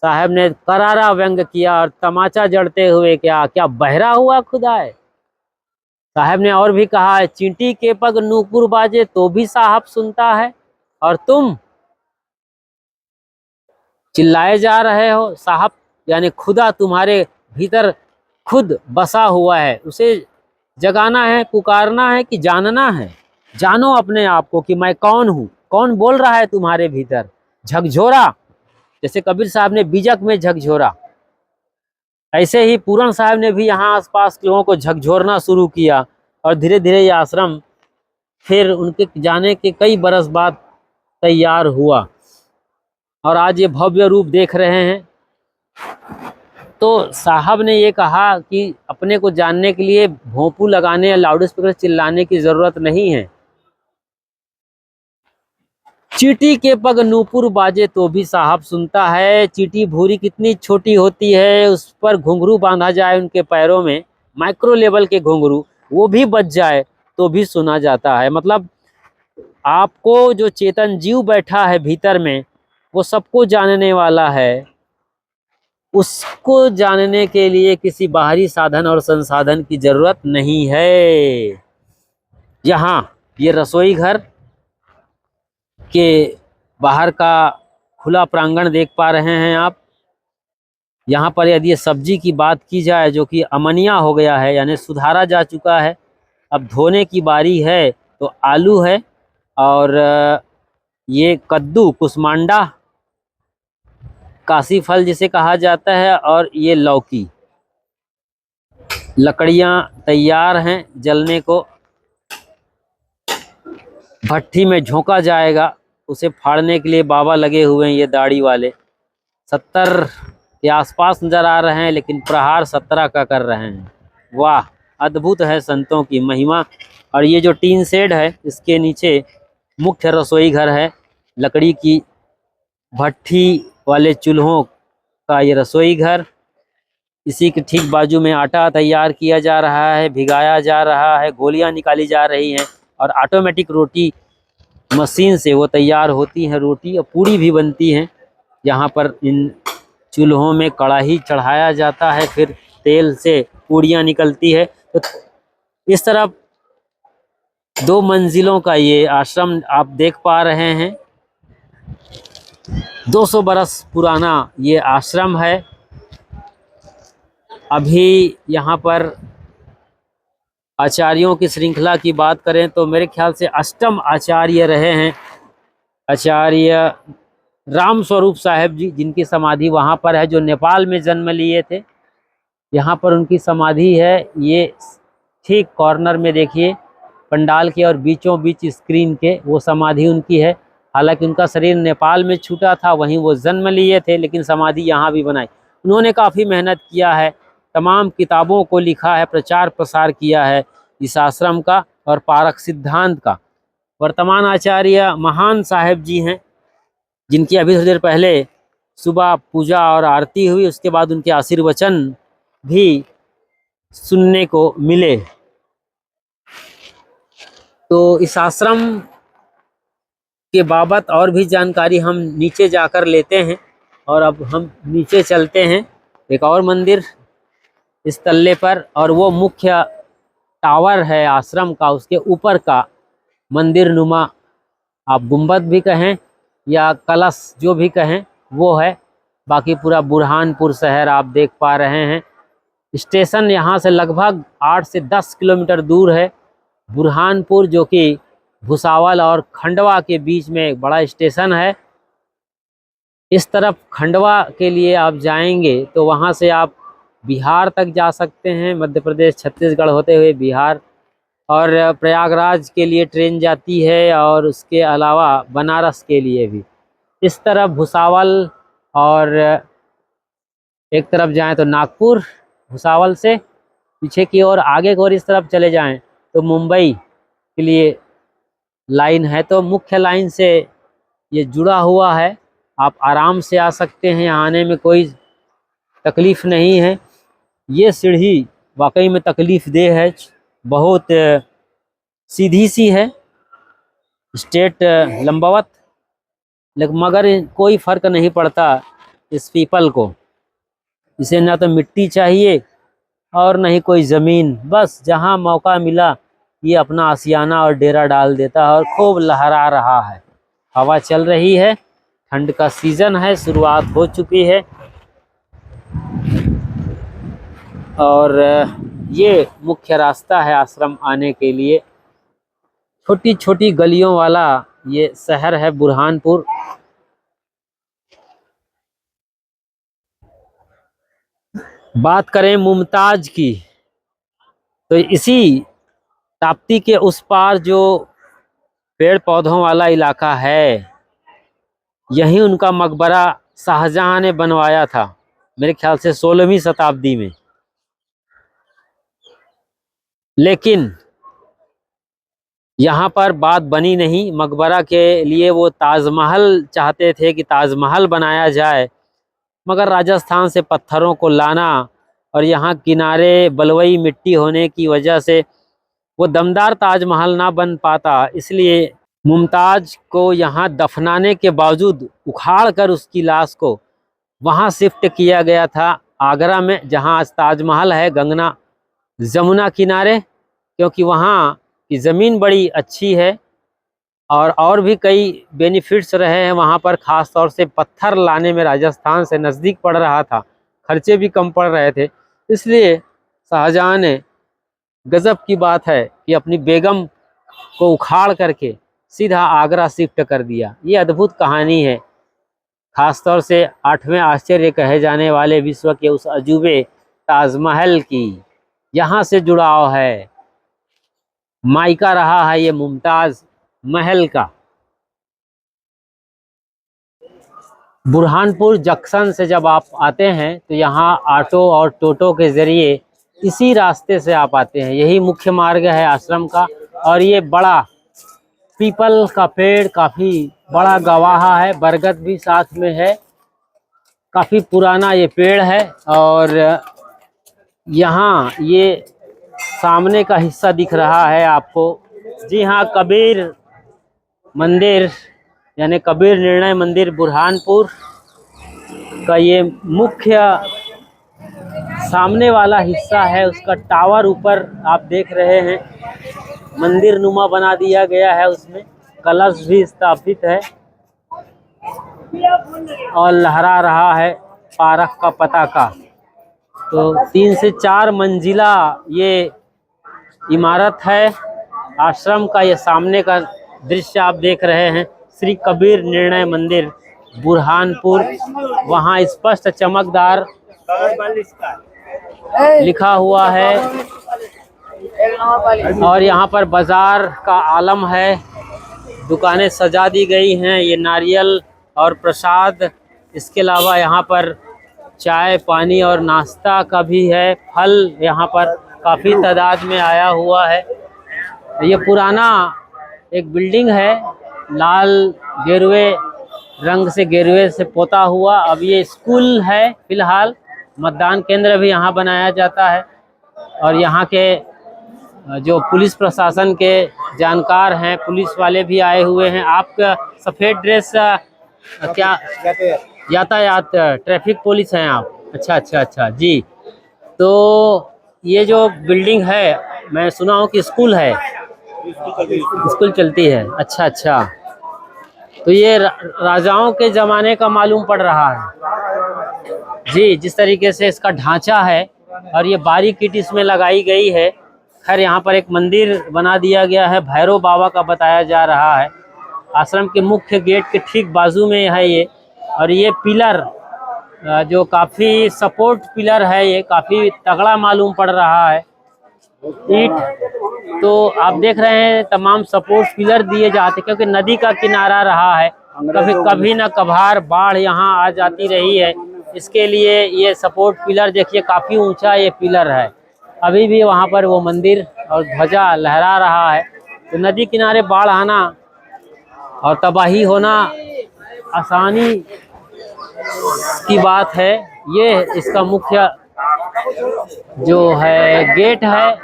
साहब ने करारा व्यंग किया और तमाचा जड़ते हुए क्या क्या बहरा हुआ खुदाए। साहब ने और भी कहा है, चींटी के पग नूपुर बाजे तो भी साहब सुनता है, और तुम चिल्लाए जा रहे हो। साहब यानी खुदा तुम्हारे भीतर खुद बसा हुआ है, उसे जगाना है, पुकारना है कि जानना है। जानो अपने आप को कि मैं कौन हूँ। कौन बोल रहा है तुम्हारे भीतर? झकझोरा, जैसे कबीर साहब ने बीजक में झकझोरा, ऐसे ही पूरन साहब ने भी यहाँ आसपास के लोगों को झकझोरना शुरू किया, और धीरे धीरे ये आश्रम फिर उनके जाने के कई बरस बाद तैयार हुआ, और आज ये भव्य रूप देख रहे हैं। तो साहब ने ये कहा कि अपने को जानने के लिए भोंपू लगाने या लाउड स्पीकर चिल्लाने की ज़रूरत नहीं है। चींटी के पग नूपुर बाजे तो भी साहब सुनता है। चींटी भूरी कितनी छोटी होती है, उस पर घुंघरू बांधा जाए उनके पैरों में, माइक्रो लेवल के घुंघरू, वो भी बच जाए तो भी सुना जाता है। मतलब आपको जो चेतन जीव बैठा है भीतर में, वो सबको जानने वाला है। उसको जानने के लिए किसी बाहरी साधन और संसाधन की जरूरत नहीं है। यहाँ ये रसोई घर के बाहर का खुला प्रांगण देख पा रहे हैं आप। यहाँ पर यदि सब्जी की बात की जाए, जो कि अमनिया हो गया है, यानी सुधारा जा चुका है, अब धोने की बारी है, तो आलू है, और ये कद्दू, कुसमांडा, काशी फल जिसे कहा जाता है, और ये लौकी। लकड़ियाँ तैयार हैं जलने को, भट्टी में झोंका जाएगा, उसे फाड़ने के लिए बाबा लगे हुए हैं, ये दाढ़ी वाले। 70 के आसपास नजर आ रहे हैं, लेकिन प्रहार 17 का कर रहे हैं। वाह, अद्भुत है संतों की महिमा। और ये जो टीन शेड है, इसके नीचे मुख्य रसोई घर है, लकड़ी की भट्टी वाले चूल्हों का ये रसोई घर। इसी के ठीक बाजू में आटा तैयार किया जा रहा है, भिगाया जा रहा है, गोलियां निकाली जा रही हैं, और ऑटोमेटिक रोटी मशीन से वो तैयार होती हैं रोटी, और पूड़ी भी बनती हैं। यहाँ पर इन चूल्हों में कढ़ाई चढ़ाया जाता है, फिर तेल से पूड़ियाँ निकलती है। तो इस तरफ 2 मंजिलों का ये आश्रम आप देख पा रहे हैं। 200 बरस पुराना ये आश्रम है। अभी यहाँ पर आचार्यों की श्रृंखला की बात करें तो मेरे ख्याल से 8म आचार्य रहे हैं आचार्य राम स्वरूप साहेब जी, जिनकी समाधि वहाँ पर है, जो नेपाल में जन्म लिए थे। यहाँ पर उनकी समाधि है। ये ठीक कॉर्नर में देखिए, पंडाल के और बीचों बीच स्क्रीन के वो समाधि उनकी है। हालांकि उनका शरीर नेपाल में छूटा था, वहीं वो जन्म लिए थे, लेकिन समाधि यहाँ भी बनाई। उन्होंने काफ़ी मेहनत किया है, तमाम किताबों को लिखा है, प्रचार प्रसार किया है इस आश्रम का और पारक सिद्धांत का। वर्तमान आचार्य महान साहेब जी हैं, जिनकी अभी थोड़ी देर पहले सुबह पूजा और आरती हुई, उसके बाद उनके आशीर्वचन भी सुनने को मिले। तो इस आश्रम के बाबत और भी जानकारी हम नीचे जाकर लेते हैं, और अब हम नीचे चलते हैं। एक और मंदिर इस तल्ले पर, और वो मुख्य टावर है आश्रम का, उसके ऊपर का मंदिर नुमा, आप गुंबद भी कहें या कलश जो भी कहें, वो है। बाकी पूरा बुरहानपुर शहर आप देख पा रहे हैं। स्टेशन यहाँ से लगभग 8 से 10 किलोमीटर दूर है। बुरहानपुर जो कि भुसावल और खंडवा के बीच में एक बड़ा स्टेशन है। इस तरफ खंडवा के लिए आप जाएंगे तो वहाँ से आप बिहार तक जा सकते हैं, मध्य प्रदेश छत्तीसगढ़ होते हुए बिहार, और प्रयागराज के लिए ट्रेन जाती है, और उसके अलावा बनारस के लिए भी। इस तरफ भुसावल और एक तरफ जाएं तो नागपुर भुसावल से, पीछे की ओर आगे की ओर इस तरफ चले जाएं तो मुंबई के लिए लाइन है। तो मुख्य लाइन से ये जुड़ा हुआ है, आप आराम से आ सकते हैं, यहाँ आने में कोई तकलीफ़ नहीं है। ये सीढ़ी वाकई में तकलीफ़ देह है, बहुत सीधी सी है, स्ट्रेट लंबावत, लेकिन मगर कोई फ़र्क नहीं पड़ता इस पीपल को। इसे ना तो मिट्टी चाहिए और न ही कोई ज़मीन, बस जहाँ मौका मिला ये अपना आशियाना और डेरा डाल देता है और खूब लहरा रहा है। हवा चल रही है, ठंड का सीज़न है, शुरुआत हो चुकी है। और ये मुख्य रास्ता है आश्रम आने के लिए, छोटी छोटी गलियों वाला ये शहर है बुरहानपुर। बात करें मुमताज की, तो इसी ताप्ती के उस पार जो पेड़ पौधों वाला इलाका है, यहीं उनका मकबरा शाहजहां ने बनवाया था, मेरे ख्याल से 16वीं शताब्दी में। लेकिन यहाँ पर बात बनी नहीं, मकबरा के लिए वो ताजमहल चाहते थे कि ताजमहल बनाया जाए, मगर राजस्थान से पत्थरों को लाना और यहाँ किनारे बलुई मिट्टी होने की वजह से वो दमदार ताजमहल ना बन पाता, इसलिए मुमताज को यहाँ दफनाने के बावजूद उखाड़ कर उसकी लाश को वहाँ शिफ्ट किया गया था आगरा में, जहाँ आज ताजमहल है गंगा जमुना किनारे, क्योंकि वहाँ की ज़मीन बड़ी अच्छी है और भी कई बेनिफिट्स रहे हैं वहाँ पर। ख़ास तौर से पत्थर लाने में राजस्थान से नज़दीक पड़ रहा था, खर्चे भी कम पड़ रहे थे, इसलिए शाहजहां ने, गज़ब की बात है कि अपनी बेगम को उखाड़ करके सीधा आगरा शिफ्ट कर दिया। ये अद्भुत कहानी है, ख़ास तौर से 8वें आश्चर्य कहे जाने वाले विश्व के उस अजूबे ताजमहल की यहाँ से जुड़ाव है। मायका रहा है ये मुमताज़ महल का। बुरहानपुर जंक्शन से जब आप आते हैं तो यहाँ ऑटो और टोटो के ज़रिए इसी रास्ते से आप आते हैं, यही मुख्य मार्ग है आश्रम का। और ये बड़ा पीपल का पेड़ काफ़ी बड़ा गवाहा है, बरगद भी साथ में है, काफ़ी पुराना ये पेड़ है। और यहाँ ये सामने का हिस्सा दिख रहा है आपको, जी हाँ, कबीर मंदिर यानी कबीर निर्णय मंदिर बुरहानपुर का ये मुख्य सामने वाला हिस्सा है। उसका टावर ऊपर आप देख रहे हैं, मंदिर नुमा बना दिया गया है, उसमें कलश भी स्थापित है और लहरा रहा है पारक का पताका। तो 3 से 4 मंजिला ये इमारत है आश्रम का। ये सामने का दृश्य आप देख रहे हैं, श्री कबीर निर्णय मंदिर बुरहानपुर। वहाँ स्पष्ट चमकदार लिखा हुआ है और यहाँ पर बाजार का आलम है, दुकानें सजा दी गई हैं, ये नारियल और प्रसाद। इसके अलावा यहाँ पर चाय पानी और नाश्ता का भी है, फल यहाँ पर काफ़ी तादाद में आया हुआ है। ये पुराना एक बिल्डिंग है, लाल गेरुए रंग से गेरुए से पोता हुआ। अब ये स्कूल है फिलहाल, मतदान केंद्र भी यहाँ बनाया जाता है। और यहाँ के जो पुलिस प्रशासन के जानकार हैं, पुलिस वाले भी आए हुए हैं। आपका सफ़ेद ड्रेस क्या? यातायात ट्रैफिक पुलिस हैं आप? अच्छा अच्छा अच्छा जी। तो ये जो बिल्डिंग है, मैं सुना हूँ कि स्कूल है, स्कूल चलती है। अच्छा अच्छा, तो ये राजाओं के ज़माने का मालूम पड़ रहा है जी, जिस तरीके से इसका ढांचा है और ये बारीक ईंट इसमें लगाई गई है। खैर, यहाँ पर एक मंदिर बना दिया गया है, भैरव बाबा का बताया जा रहा है। आश्रम के मुख्य गेट के ठीक बाजू में है ये। और ये पिलर जो काफ़ी सपोर्ट पिलर है, ये काफ़ी तगड़ा मालूम पड़ रहा है। ईंट तो आप देख रहे हैं, तमाम सपोर्ट पिलर दिए जाते, क्योंकि नदी का किनारा रहा है कभी कभी न कभार बाढ़ यहाँ आ जाती रही है। इसके लिए ये सपोर्ट पिलर देखिए, काफी ऊंचा ये पिलर है। अभी भी वहाँ पर वो मंदिर और ध्वजा लहरा रहा है। तो नदी किनारे बाढ़ आना और तबाही होना आसानी की बात है। ये इसका मुख्य जो है गेट है,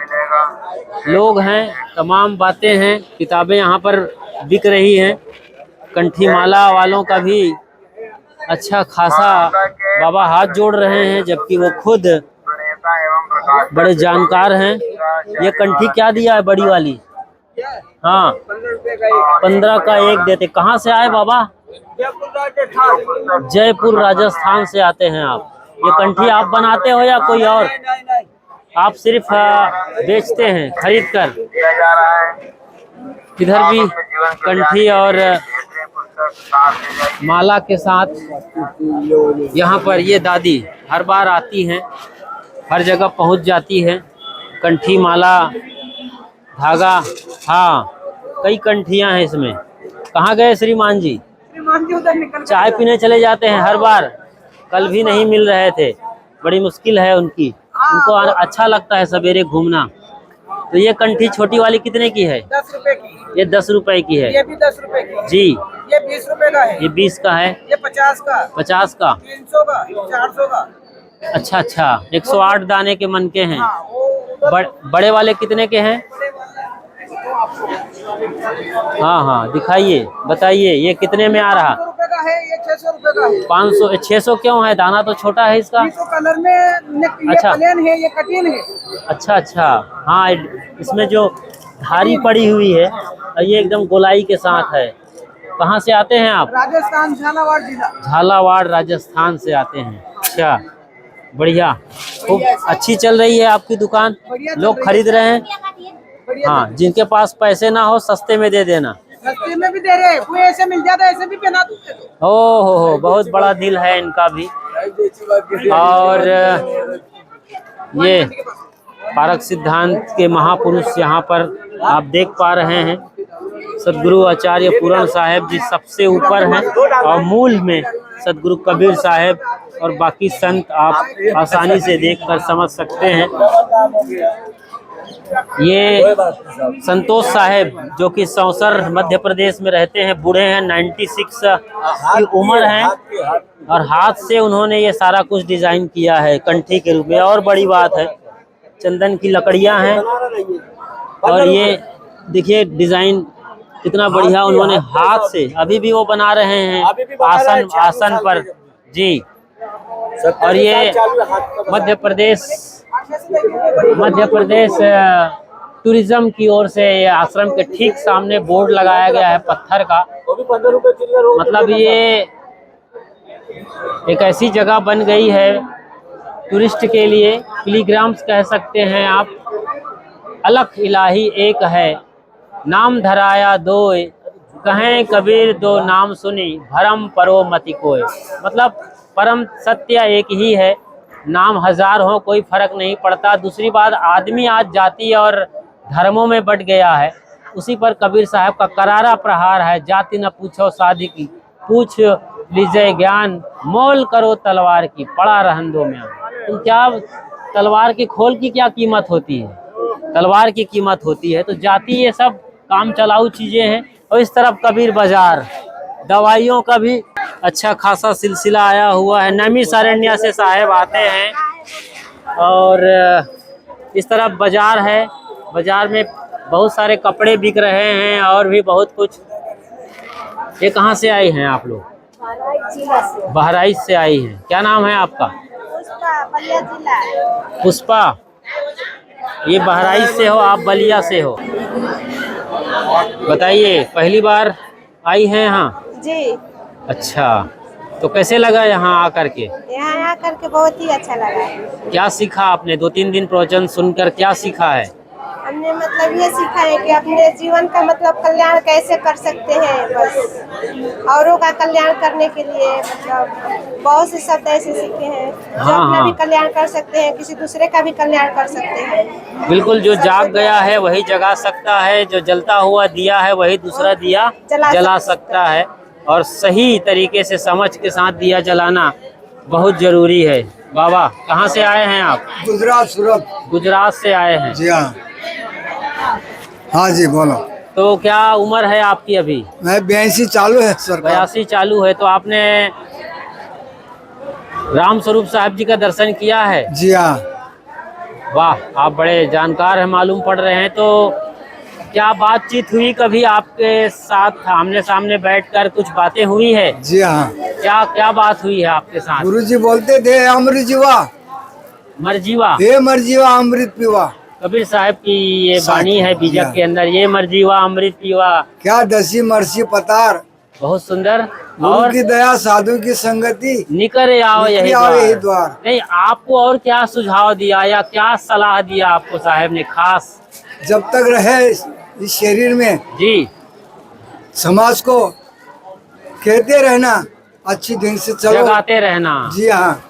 लोग हैं, तमाम बातें हैं। किताबें यहाँ पर बिक रही हैं। कंठी माला वालों का भी अच्छा खासा बाबा हाथ जोड़ रहे हैं, जबकि वो खुद बड़े जानकार हैं। ये कंठी क्या दिया है बड़ी वाली? हाँ, 15 का एक देते। कहाँ से आए बाबा? जयपुर राजस्थान से आते हैं आप। ये कंठी आप बनाते हो या कोई और? आप सिर्फ बेचते हैं खरीद कर? इधर भी कंठी और माला के साथ यहाँ पर ये दादी हर बार आती हैं, हर जगह पहुँच जाती है। कंठी, माला, धागा, हाँ कई कंठियाँ हैं इसमें। कहाँ गए श्रीमान जी? चाय पीने चले जाते हैं हर बार। कल भी नहीं मिल रहे थे, बड़ी मुश्किल है उनकी। उनको अच्छा लगता है सवेरे घूमना। तो ये कंठी छोटी वाली कितने की है? 10 रुपए की। ये 10 रुपए की है। ये भी 10 रुपए की। जी। ये 20 रुपए का है। ये 20 का है। ये 50 का। 50 का। 300 का। 400 का। अच्छा अच्छा, 108 दाने के मन के हैं। हाँ, वो बड़े वाले कितने के हैं? हाँ हाँ दिखाइए, बताइए ये कितने में आ रहा? 500 रुपए का है। ये 600 रुपए का है। 500 600 क्यों है? दाना तो छोटा है इसका। 300 कलर में ये अच्छा। प्लेन है, ये कटिंग है। अच्छा अच्छा, हाँ इसमें जो धारी पड़ी हुई है ये एकदम गोलाई के साथ है। कहाँ से आते हैं आप? राजस्थान, झालावाड़ जिला। झालावाड़ राजस्थान से आते हैं। अच्छा, बढ़िया, खूब अच्छी चल रही है आपकी दुकान, लोग खरीद रहे हैं। हाँ, जिनके पास पैसे ना हो सस्ते में दे देना। सस्ते में भी दे रहे हैं, कोई ऐसे मिल जाता है ऐसे भी पहना दूंगे तो। हो, बहुत बड़ा दिल है इनका भी। और ये पारक सिद्धांत के महापुरुष यहाँ पर आप देख पा रहे हैं। सदगुरु आचार्य पूरण साहेब जी सबसे ऊपर हैं और मूल में सदगुरु कबीर साहेब और बाकी संत आप आसानी से देखकर समझ सकते हैं। ये संतोष साहेब जो कि सौसर मध्य प्रदेश में रहते हैं, बूढ़े हैं, 96 की उम्र है और हाथ से उन्होंने ये सारा कुछ डिजाइन किया है कंठी के रूप में। और बड़ी बात है, चंदन की लकड़ियां हैं और ये देखिए डिजाइन कितना बढ़िया उन्होंने हाथ से अभी भी वो बना रहे हैं आसन पर जी। और ये मध्य प्रदेश टूरिज्म की ओर से ये आश्रम के ठीक सामने बोर्ड लगाया गया है पत्थर का। मतलब ये एक ऐसी जगह बन गई है टूरिस्ट के लिए, पिलग्रिम्स कह सकते हैं आप। अलख इलाही एक है, नाम धराया दोय, कहें कबीर दो नाम सुनी, भरम परो मति कोय। मतलब परम सत्य एक ही है, नाम हजार हो कोई फर्क नहीं पड़ता। दूसरी बात, आदमी आज जाति और धर्मों में बट गया है, उसी पर कबीर साहब का करारा प्रहार है। जाति न पूछो साधी की, पूछ लीजिए ज्ञान, मोल करो तलवार की, पड़ा रहन दो में। तुम क्या तलवार के खोल की क्या कीमत होती है? तलवार की कीमत होती है। तो जाति ये सब काम चलाऊ चीजें हैं। और इस तरफ कबीर बाजार, दवाइयों का भी अच्छा खासा सिलसिला आया हुआ है। नैमिषारण्य से साहेब आते हैं और इस तरफ बाजार है। बाजार में बहुत सारे कपड़े बिक रहे हैं और भी बहुत कुछ। ये कहाँ से आई हैं आप लोग? बहराइच से आई हैं। क्या नाम है आपका? पुष्पा। ये बहराइच से हो आप? बलिया से हो? बताइए, पहली बार आई हैं यहाँ? जी। अच्छा, तो कैसे लगा यहाँ आकर के? यहाँ आकर के बहुत ही अच्छा लगा। क्या सीखा आपने? 2-3 दिन प्रवचन सुनकर क्या सीखा है? हमने मतलब ये सीखा है कि अपने जीवन का मतलब कल्याण कैसे कर सकते हैं, बस औरों का कल्याण करने के लिए मतलब बहुत से शब्द ऐसे सीखे हैं जो अपना भी कल्याण कर सकते हैं, किसी दूसरे का भी कल्याण कर सकते हैं। बिल्कुल, जो जाग गया है वही जगा सकता है, जो जलता हुआ दिया है वही दूसरा दिया जला सकता है। और सही तरीके से समझ के साथ दिया जलाना बहुत जरूरी है। बाबा कहाँ से आए हैं आप? गुजरात, सूरत। गुजरात से आए हैं। जी हाँ। हाँ जी बोलो। तो क्या उम्र है आपकी अभी? मैं 82 चालू है सर। 82 चालू है। तो आपने राम स्वरूप साहब जी का दर्शन किया है? जी हाँ। वाह, आप बड़े जानकार हैं मालूम पड़ रहे हैं। तो क्या बातचीत हुई कभी आपके साथ आमने सामने बैठकर, कुछ बातें हुई है? जी हाँ। क्या क्या बात हुई है आपके साथ? गुरुजी बोलते थे अमृत जीवा, मरजीवा, हे मरजीवा अमृत पीवा। कबीर साहब की ये वाणी है बीजक के अंदर, ये मरजीवा अमृत पीवा। क्या दसी मरसी पतार, बहुत सुंदर। गुरु और की दया साधु की संगति, निकर आओ यही यही द्वार। द्वार। नहीं, आपको और क्या सुझाव दिया या क्या सलाह दिया आपको साहब ने खास? जब तक रहे इस शरीर में जी, समाज को कहते रहना, अच्छी ढंग से चलो, जगाते रहना। जी हाँ।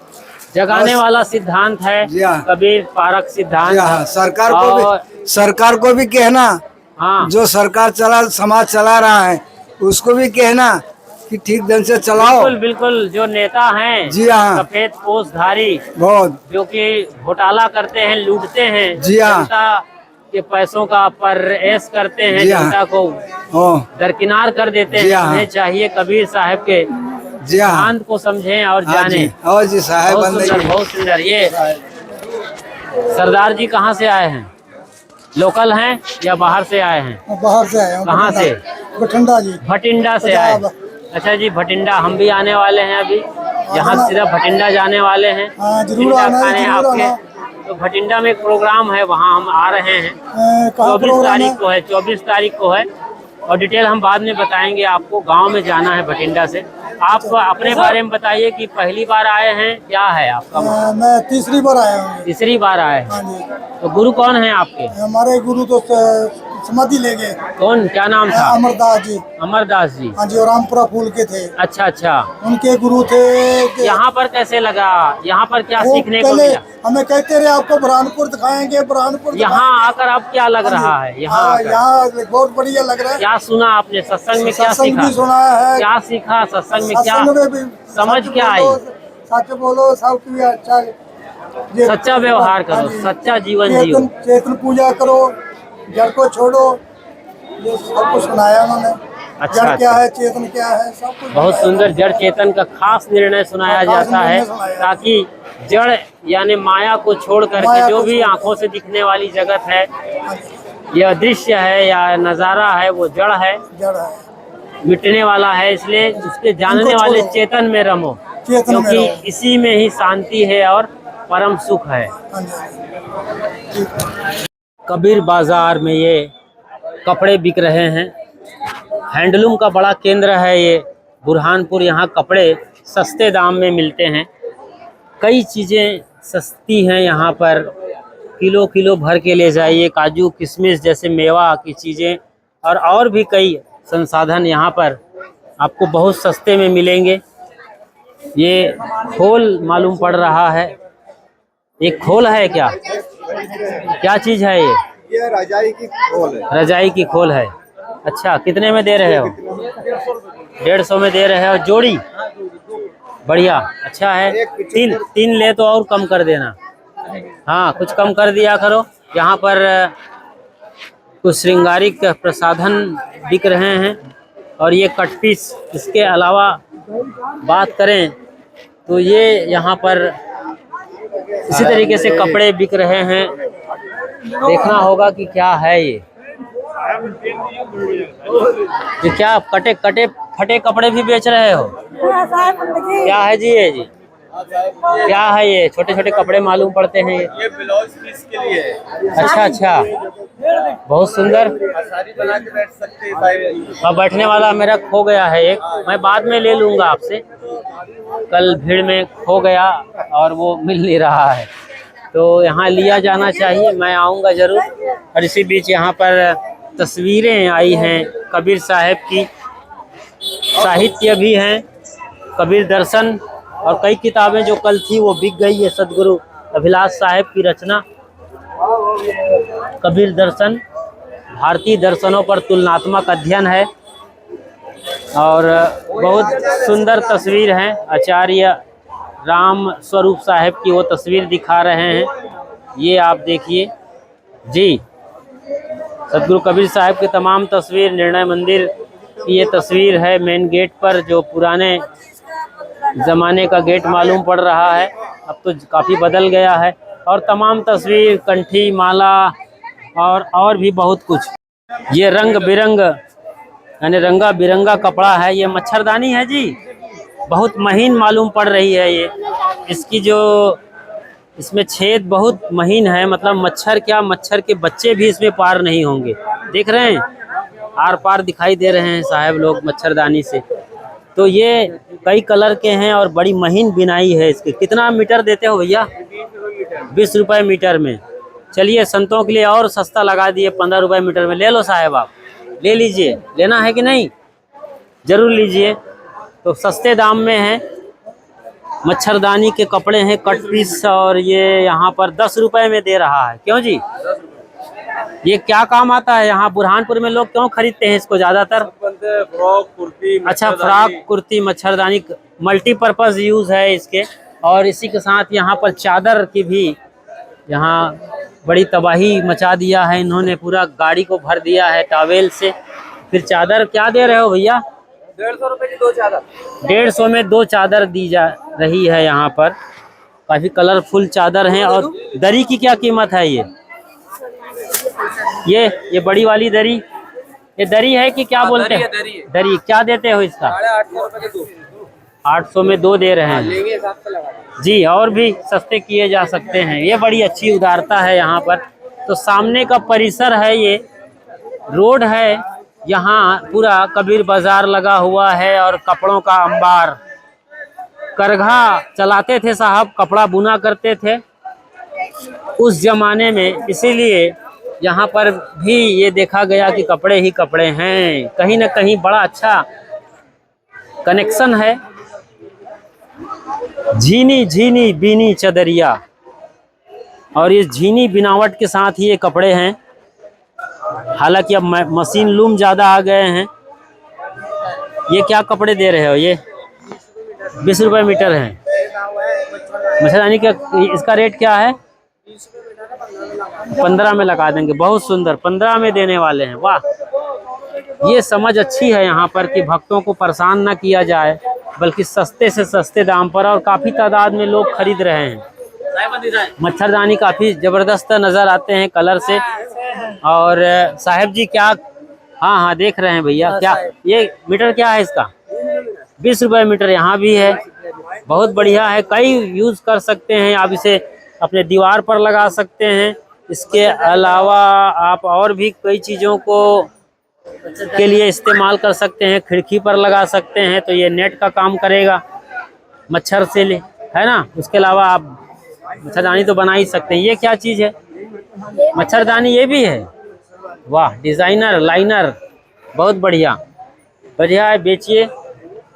जगाने बस। वाला सिद्धांत है जी हाँ। कबीर पारक सिद्धांत। जी हाँ। सरकार और को भी कहना, हाँ, जो सरकार समाज चला रहा है उसको भी कहना कि ठीक ढंग से चलाओ। बिल्कुल बिल्कुल। जो नेता हैं, जी हाँ। सफेद पोषधारी, बहुत, जो कि घोटाला करते हैं, लूटते हैं, जी हाँ। जनता के पैसों का परऐश करते हैं, जी हाँ। जनता को ओ, दरकिनार कर देते जी हैं। हाँ। उन्हें चाहिए कबीर साहब के जी हाँ। सिद्धांत को समझें और हाँ जाने। जी, और जी साहब बहुत बंदगी। सुंदर, बहुत सुंदर। ये सरदार जी कहाँ से आए हैं? लोकल हैं या बाहर से आए हैं? बाहर से आए। कहाँ से? बठिंडा जी। भटिंडा से आए। अच्छा जी, भटिंडा हम भी आने वाले हैं अभी। यहाँ सिर्फ भटिंडा जाने वाले हैं। भटिंडा खाने आपके। तो भटिंडा में एक प्रोग्राम है, वहाँ हम आ रहे हैं। 24 तारीख को है, 24 तारीख को है। और डिटेल हम बाद में बताएंगे आपको। गांव में जाना है भटिंडा से। आप अपने बारे में बताइए कि पहली बार आए हैं, क्या है आपका? मैं तीसरी बार आया हूँ। तीसरी बार आए हैं। हाँ जी। तो गुरु कौन है आपके? हमारे गुरु तो समाधि ले गए। कौन, क्या नाम था? अमरदास जी। अमरदास जी। हाँ जी, और रामपुरा फूल के थे। अच्छा अच्छा। उनके गुरु थे। यहाँ पर कैसे लगा? यहाँ पर क्या वो सीखने को पहले मिला? हमें कहते रहे आपको बुरहानपुर दिखाएंगे, बुरहानपुर। यहाँ आकर अब क्या लग रहा है? यहाँ आकर यहाँ बहुत बढ़िया लग रहा है। क्या सुना आपने? सत्संग में क्या सत्संग सीखा? भी सुना है। क्या सीखा सत्संग में? क्या सत्संग में भी समझ सच क्या आई? बोलो, सच बोलो, सब भी अच्छा। ये- सच्चा व्यवहार करो, हाँ जी। सच्चा जीवन जियो। चेतन पूजा करो, जड़ को छोड़ो, ये सब कुछ सुनाया उन्होंने। अच्छा, जड़ क्या अच्छा। है, चेतन क्या है, सब कुछ बहुत बताया। सुंदर। जड़ चेतन का खास निर्णय सुनाया खास जाता है, निर्णय सुनाया। ताकि जड़ यानी माया को छोड़ करके माया जो को भी छोड़- आंखों से दिखने वाली जगत है, हाँ जी, यह दृश्य है या नजारा है, वो जड़ है, जड़ है। मिटने वाला है। इसलिए उसके जानने इनको वाले छोड़ो। चेतन में रमो, चेतन में क्योंकि रहो। इसी में ही शांति है और परम सुख है। हाँ जी। कबीर बाजार में ये कपड़े बिक रहे हैं। हैंडलूम का बड़ा केंद्र है ये बुरहानपुर। यहाँ कपड़े सस्ते दाम में मिलते हैं। कई चीज़ें सस्ती हैं यहाँ पर। किलो किलो भर के ले जाइए। काजू किशमिश जैसे मेवा की चीज़ें और भी कई संसाधन यहाँ पर आपको बहुत सस्ते में मिलेंगे। ये खोल मालूम पड़ रहा है। एक खोल है क्या? क्या चीज़ है ये? ये रजाई की खोल है। रजाई की खोल है। अच्छा, कितने में दे रहे हो? 150 में दे रहे हो जोड़ी? बढ़िया, अच्छा है। तीन ले तो और कम कर देना। हाँ, कुछ कम कर दिया करो। यहाँ पर कुछ श्रृंगारिक प्रसाधन बिक रहे हैं और ये कटपीस। इसके अलावा बात करें तो ये यहाँ पर इसी तरीके से कपड़े बिक रहे हैं। देखना होगा कि क्या है ये क्या कटे कटे फटे कपड़े भी बेच रहे हो? क्या है जी ये? जी क्या है ये? छोटे छोटे कपड़े मालूम पड़ते हैं ये ब्लाउज पीस के लिए है। अच्छा अच्छा, बहुत सुंदर। साड़ी बना के बैठ सकते हैं। और बैठने वाला मेरा खो गया है एक, मैं बाद में ले लूँगा आपसे। कल भीड़ में खो गया और वो मिल नहीं रहा है, तो यहाँ लिया जाना चाहिए। मैं आऊँगा ज़रूर। और इसी बीच यहाँ पर तस्वीरें आई हैं कबीर साहब की, साहित्य भी हैं, कबीर दर्शन और कई किताबें जो कल थी वो बिक गई है। सदगुरु अभिलाष साहब की रचना कबीर दर्शन भारतीय दर्शनों पर तुलनात्मक अध्ययन है। और बहुत सुंदर तस्वीर है। आचार्य राम स्वरूप साहब की वो तस्वीर दिखा रहे हैं। ये आप देखिए जी, सदगुरु कबीर साहब की तमाम तस्वीर, निर्णय मंदिर की ये तस्वीर है मेन गेट पर, जो पुराने ज़माने का गेट मालूम पड़ रहा है, अब तो काफ़ी बदल गया है। और तमाम तस्वीर, कंठी माला और भी बहुत कुछ। ये रंग बिरंग यानी रंगा बिरंगा कपड़ा है। ये मच्छरदानी है जी, बहुत महीन मालूम पड़ रही है ये। इसकी जो इसमें छेद बहुत महीन है, मतलब मच्छर क्या, मच्छर के बच्चे भी इसमें पार नहीं होंगे। देख रहे हैं, आर पार दिखाई दे रहे हैं साहब लोग मच्छरदानी से। तो ये कई कलर के हैं और बड़ी महीन बिनाई है इसकी। कितना मीटर देते हो भैया? 20 रुपये मीटर में। चलिए संतों के लिए और सस्ता लगा दिए, 15 रुपये मीटर में। ले लो साहब, आप ले लीजिए, लेना है कि नहीं? ज़रूर लीजिए। तो सस्ते दाम में है, मच्छरदानी के कपड़े हैं कट पीस, और ये यहाँ पर 10 रुपये में दे रहा है। क्यों जी? ये क्या काम आता है? यहाँ बुरहानपुर में लोग क्यों खरीदते हैं इसको ज़्यादातर? फ्रॉक कुर्ती, अच्छा, फ्रॉक कुर्ती, मच्छरदानी, मल्टीपर्पज़ यूज़ है इसके। और इसी के साथ यहाँ पर चादर की भी यहाँ बड़ी तबाही मचा दिया है इन्होंने, पूरा गाड़ी को भर दिया है टॉवेल से। फिर चादर क्या दे रहे हो भैया? 150 रुपए की 2 चादर। 150 में 2 चादर दी जा रही है यहाँ पर। काफ़ी कलरफुल चादर हैं। और दरी की क्या कीमत है? ये बड़ी वाली दरी, ये दरी है कि क्या बोलते हैं? दरी क्या देते हो इसका? 850 रुपए के 2। 800 में 2 दे रहे हैं जी। और भी सस्ते किए जा सकते हैं। ये बड़ी अच्छी उदारता है यहाँ पर। तो सामने का परिसर है, ये रोड है, यहाँ पूरा कबीर बाजार लगा हुआ है और कपड़ों का अंबार। करघा चलाते थे साहब, कपड़ा बुना करते थे उस जमाने में, इसीलिए यहाँ पर भी ये देखा गया कि कपड़े ही कपड़े हैं। कहीं ना कहीं बड़ा अच्छा कनेक्शन है। झीनी झीनी बीनी चदरिया, और ये झीनी बिनावट के साथ ही ये कपड़े हैं। हालांकि अब मशीन लूम ज़्यादा आ गए हैं। ये क्या कपड़े दे रहे हो? ये 20 रुपये मीटर है। मच्छरदानी का इसका रेट क्या है? 15 में लगा देंगे। बहुत सुंदर, 15 में देने वाले हैं। वाह, ये समझ अच्छी है यहाँ पर कि भक्तों को परेशान ना किया जाए, बल्कि सस्ते से सस्ते दाम पर। और काफ़ी तादाद में लोग खरीद रहे हैं। मच्छरदानी काफ़ी ज़बरदस्त नज़र आते हैं कलर से। और साहब जी क्या, हाँ देख रहे हैं भैया, क्या ये मीटर क्या है इसका? 20 रुपये मीटर यहाँ भी है। बहुत बढ़िया है, कई यूज़ कर सकते हैं आप इसे। अपने दीवार पर लगा सकते हैं। इसके अलावा आप और भी कई चीज़ों को के लिए इस्तेमाल कर सकते हैं। खिड़की पर लगा सकते हैं तो ये नेट का काम करेगा मच्छर से, है ना। उसके अलावा आप मच्छरदानी तो बना ही सकते हैं। ये क्या चीज़ है? मच्छरदानी ये भी है। वाह, डिज़ाइनर लाइनर, बहुत बढ़िया बढ़िया है। बेचिए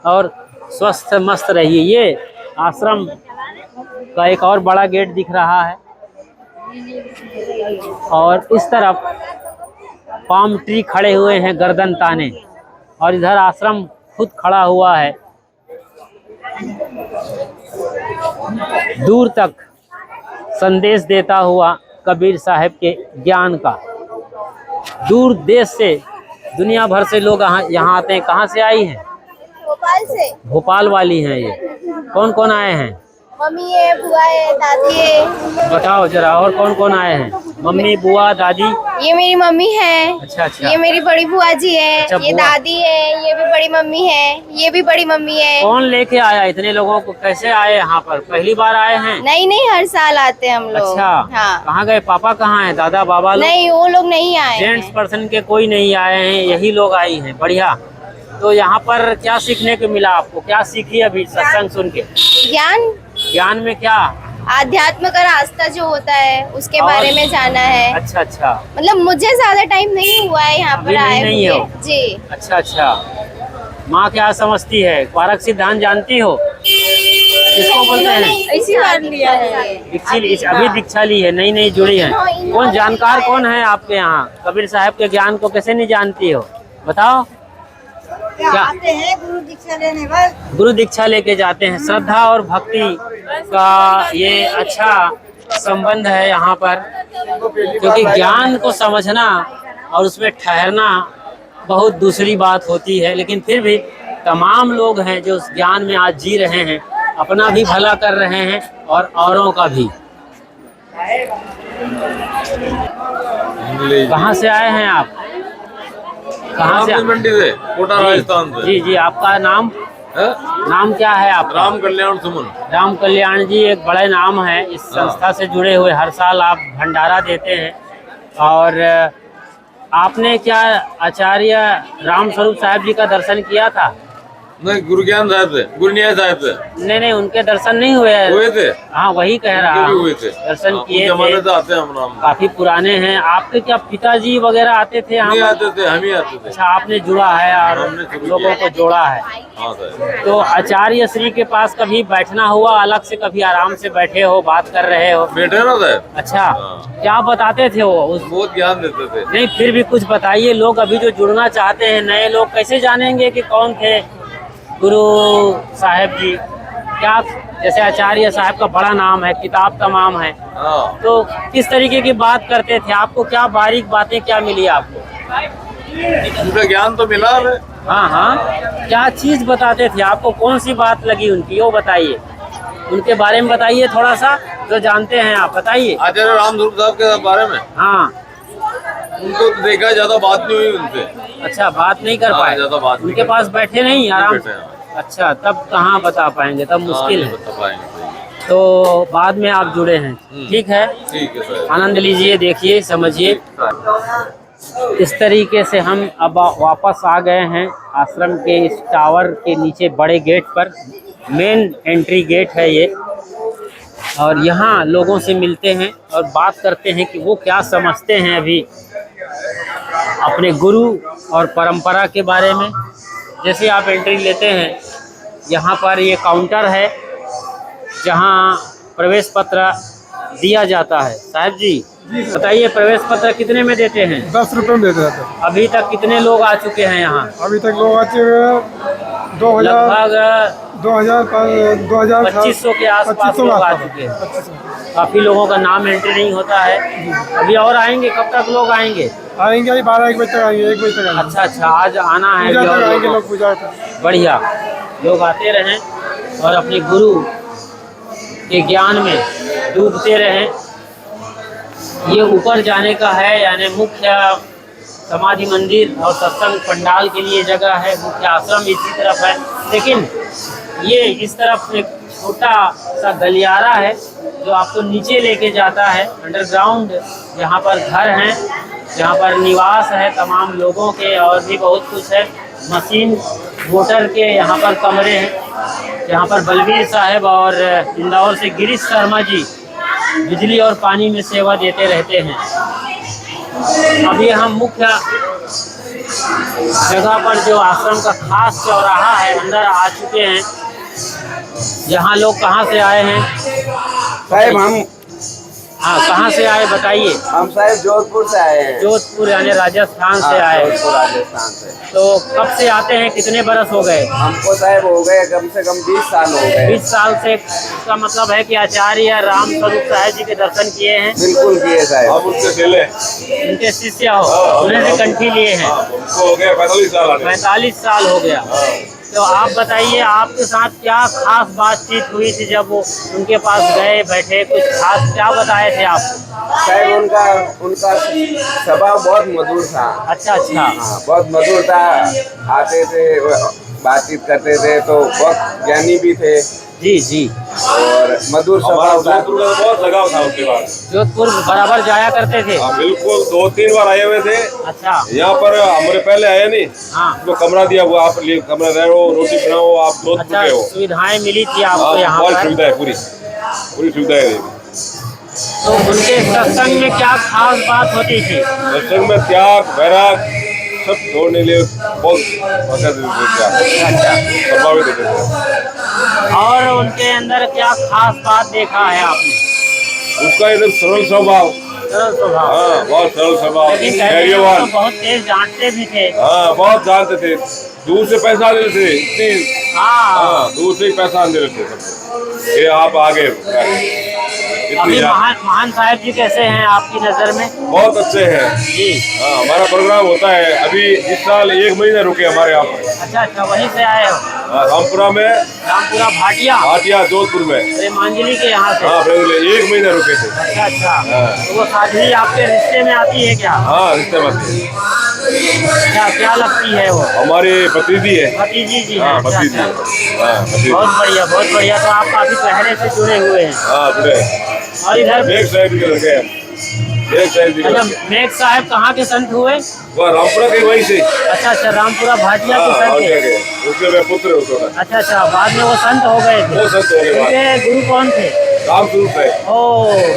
और स्वस्थ मस्त रहिए। ये आश्रम का एक और बड़ा गेट दिख रहा है, और इस तरफ पाम ट्री खड़े हुए हैं गर्दन ताने, और इधर आश्रम खुद खड़ा हुआ है। दूर तक संदेश देता हुआ कबीर साहब के ज्ञान का। दूर देश से, दुनिया भर से लोग यहाँ आते हैं। कहाँ से आई हैं? भोपाल से। भोपाल वाली हैं ये। कौन कौन आए हैं? मम्मी है, बुआ है, दादी है। बताओ जरा, और कौन कौन आए हैं? मम्मी, बुआ, दादी? ये मेरी मम्मी है। अच्छा अच्छा। ये मेरी बड़ी बुआ जी है। अच्छा, ये बुआ। दादी है। ये भी बड़ी मम्मी है। ये भी बड़ी मम्मी है। कौन लेके आया इतने लोगों को? कैसे आए यहाँ पर? पहली बार आए हैं? नहीं नहीं, हर साल आते हैं हम लोग। अच्छा, हाँ। कहाँ गए? पापा कहाँ हैं? दादा बाबा लोग? नहीं, वो लोग नहीं आए। जेंट्स पर्सन के कोई नहीं आए हैं, यही लोग आई हैं। बढ़िया। तो यहाँ पर क्या सीखने को मिला आपको? क्या सीखी अभी सत्संग सुन के? ज्ञान। ज्ञान में क्या? आध्यात्म का रास्ता जो होता है उसके बारे में जाना है। अच्छा अच्छा। मतलब मुझे ज्यादा टाइम नहीं हुआ है यहाँ पर आए नहीं हुए। हो? जी। अच्छा अच्छा। माँ क्या समझती है? कारक सिद्धांत जानती हो? किसको बोलते हैं? इसी बार लिया है। अभी दीक्षा ली है, नई नई जुड़ी है। कौन जानकार कौन है आपके यहाँ? कबीर साहब के ज्ञान को कैसे नहीं जानती हो? बताओ। क्या आते हैं गुरु दीक्षा लेने बस। गुरु दीक्षा लेके जाते हैं। श्रद्धा और भक्ति का ये अच्छा संबंध है यहाँ पर, क्योंकि ज्ञान को समझना और उसमें ठहरना बहुत दूसरी बात होती है, लेकिन फिर भी तमाम लोग हैं जो उस ज्ञान में आज जी रहे हैं, अपना भी भला कर रहे हैं और औरों का भी। कहाँ से आए हैं आप? कहाँ से? मंडी से, कोटा राजस्थान से। जी जी, आपका नाम? नाम क्या है आपका? राम कल्याण सुमन। राम कल्याण जी एक बड़े नाम है इस संस्था से जुड़े हुए। हर साल आप भंडारा देते हैं, और आपने क्या आचार्य राम स्वरूप साहब जी का दर्शन किया था? नहीं, गुरु ज्ञान साहब से, गुरु न्याय साहब से। नहीं, उनके दर्शन नहीं हुए? हुए थे। हाँ, वही कह रहा हूँ, हुए थे, दर्शन किए जमाने थे। से आते हैं हम नाम। काफी पुराने हैं। आपके क्या पिताजी वगैरह आते थे? नहीं आते थे, हम ही आते थे। अच्छा, आपने जुड़ा है और लोगों को जोड़ा है। हाँ सर। तो आचार्य श्री के पास कभी बैठना हुआ अलग से? कभी आराम से बैठे हो, बात कर रहे हो? बैठे ना सर। अच्छा, क्या बताते थे वो? बहुत ज्ञान देते थे। नहीं, फिर भी कुछ बताइए। लोग अभी जो जुड़ना चाहते हैं, नए लोग कैसे जानेंगे कि कौन थे गुरु साहब जी? क्या, जैसे आचार्य साहब का बड़ा नाम है, किताब तमाम है, तो किस तरीके की बात करते थे? आपको क्या बारीक बातें क्या मिली आपको? उनका ज्ञान तो मिला है। हाँ, क्या चीज बताते थे आपको? कौन सी बात लगी उनकी, वो बताइए। उनके बारे में बताइए थोड़ा सा, जो जानते हैं आप बताइए। आचार्य राम स्वरूप साहब के बारे में? हाँ, उनको तो देखा, ज्यादा बात नहीं हुई उनसे। अच्छा, बात नहीं कर पाए? ज्यादा बात उनके पास बैठे नहीं आराम से? बैठे। अच्छा, तब कहाँ बता पाएंगे, तब मुश्किल है। बता पाएंगे। तो बाद में आप जुड़े हैं, ठीक है। ठीक है सर। आनंद लीजिए, देखिए, समझिए। इस तरीके से हम अब वापस आ गए हैं आश्रम के इस टावर के नीचे बड़े गेट पर। मेन एंट्री गेट है ये, और यहाँ लोगों से मिलते हैं और बात करते हैं कि वो क्या समझते हैं अभी अपने गुरु और परंपरा के बारे में। जैसे आप एंट्री लेते हैं, यहाँ पर ये काउंटर है जहाँ प्रवेश पत्र दिया जाता है। साहब जी बताइए, प्रवेश पत्र कितने में देते हैं? 10 रुपए में देते रहते हैं। अभी तक कितने लोग आ चुके हैं यहाँ? अभी तक लोग आ चुके हैं 2500 के आसपास लोग आ चुके हैं। काफी लोगों का नाम एंट्री नहीं होता है। अभी और आएंगे? कब तक लोग आएंगे? आएंगे अभी 12-1 बजे तक आएंगे, 1 बजे तक आएंगे। अच्छा, आज आना है? आएंगे लोग पूजा तक। बढ़िया, लोग आते रहें और अपने गुरु के ज्ञान में डूबते रहें। ये ऊपर जाने का है, यानी मुख्य समाधि मंदिर और सत्संग पंडाल के लिए जगह है। मुख्य आश्रम इसी तरफ है, लेकिन ये इस तरफ एक छोटा सा गलियारा है जो आपको नीचे लेके जाता है अंडरग्राउंड, जहाँ पर घर हैं, जहाँ पर निवास है तमाम लोगों के, और भी बहुत कुछ है। मशीन मोटर के यहाँ पर कमरे हैं, जहाँ पर बलबीर साहब और इंदौर से गिरीश शर्मा जी बिजली और पानी में सेवा देते रहते हैं। अभी हम मुख्य जगह पर जो आश्रम का खास चौराहा है, अंदर आ चुके हैं। यहाँ लोग कहाँ से आए हैं साहब? हम कहाँ से आए बताइए? हम साहब जोधपुर से आए हैं। जोधपुर यानी राजस्थान से आए? जोधपुर राजस्थान से। तो कब से आते हैं? कितने बरस हो गए? हमको साहब हो गए कम से कम 20 साल हो गए। 20 साल से। इसका मतलब है कि आचार्य राम स्वरूप साहब जी के दर्शन किए हैं? बिल्कुल किए साहब। आप उनके चेले, उनके शिष्य हो? उन्हें से कंठी लिए हैं? हो गया 45 साल। 45 साल हो गया। तो आप बताइए, आपके साथ क्या खास बातचीत हुई थी जब वो उनके पास गए, बैठे? कुछ खास क्या बताए थे आप? साहब उनका स्वभाव बहुत मधुर था। अच्छा। हाँ, बहुत मधुर था। आते थे, बातचीत करते थे, तो बहुत ज्ञानी भी थे। जी। और मधुर स्वभाव था। जोधपुर का बहुत लगाव था उनके बाद। जोधपुर बराबर जाया करते थे? बिल्कुल, 2-3 बार आए हुए थे। अच्छा। यहाँ पर हमारे पहले आए नहीं। हाँ। तो कमरा दिया हुआ, आप लिए कमरा रहो, रोटी बनाओ, आप जोधपुर अच्छा, के हो। सुविधाएं मिली थी आपको यहाँ बहुत पर? सुविधा है, पूरी सुविधाएं है। तो उनके सत्संग में क्या खास बात होती थी? सत्संग में त्याग, वैराग सब छोड़ने लिए बहुत प्रभावित होते थे। और उनके अंदर क्या खास बात देखा है आपने? उसका एकदम सरल स्वभाव, सरल स्वभाव। हाँ, बहुत सरल स्वभाव, लेकिन कहते हैं वो धैर्यवान। तो बहुत तेज डांटते भी थे। हाँ, बहुत जानते थे, दूर से पैसा दे थे इतनी। हाँ, हाँ, दूर से ही पैसा दे रहे थे सबको, ये आप आगे अभी महान साहब जी कैसे हैं आपकी नजर में? बहुत अच्छे हैं जी। हाँ, हमारा प्रोग्राम होता है अभी इस साल 1 महीने रुके हमारे यहाँ पर। अच्छा अच्छा, वहीं से आए हो? हाँ, रामपुरा में, रामपुरा भाटिया जोधपुर में। अरे मांजली के यहाँ से? हाँ, 1 महीने रुके थे। अच्छा अच्छा, हाँ। तो वो साध्वी आपके रिश्ते में आती है क्या? हाँ, रिश्ते में आती है। क्या लगती है वो? हमारी भतीजी है। भतीजी जी? हाँ, अच्छा, भतीजी। अच्छा। हाँ, भतीजी। बहुत बढ़िया बहुत बढ़िया, तो आप काफी पहले से जुड़े हुए हैं। हाँ, जुड़े। और इधर मेघ साहब जी के लड़के हैं। मेघ साहब जी के अच्छा, लड़के। मेघ साहब कहाँ के संत हुए? वो रामपुरा के वहीं से। अच्छा अच्छा, रामपुरा भाटिया के हाँ, संत भाटिया थे। के। उसके वे पुत्र उसका। अच्छा अच्छा, बाद में वो संत हो गए थे? वो संत हो गए बाद। उनके गुरु कौन थे? रामस्वरूप साहब। ओ,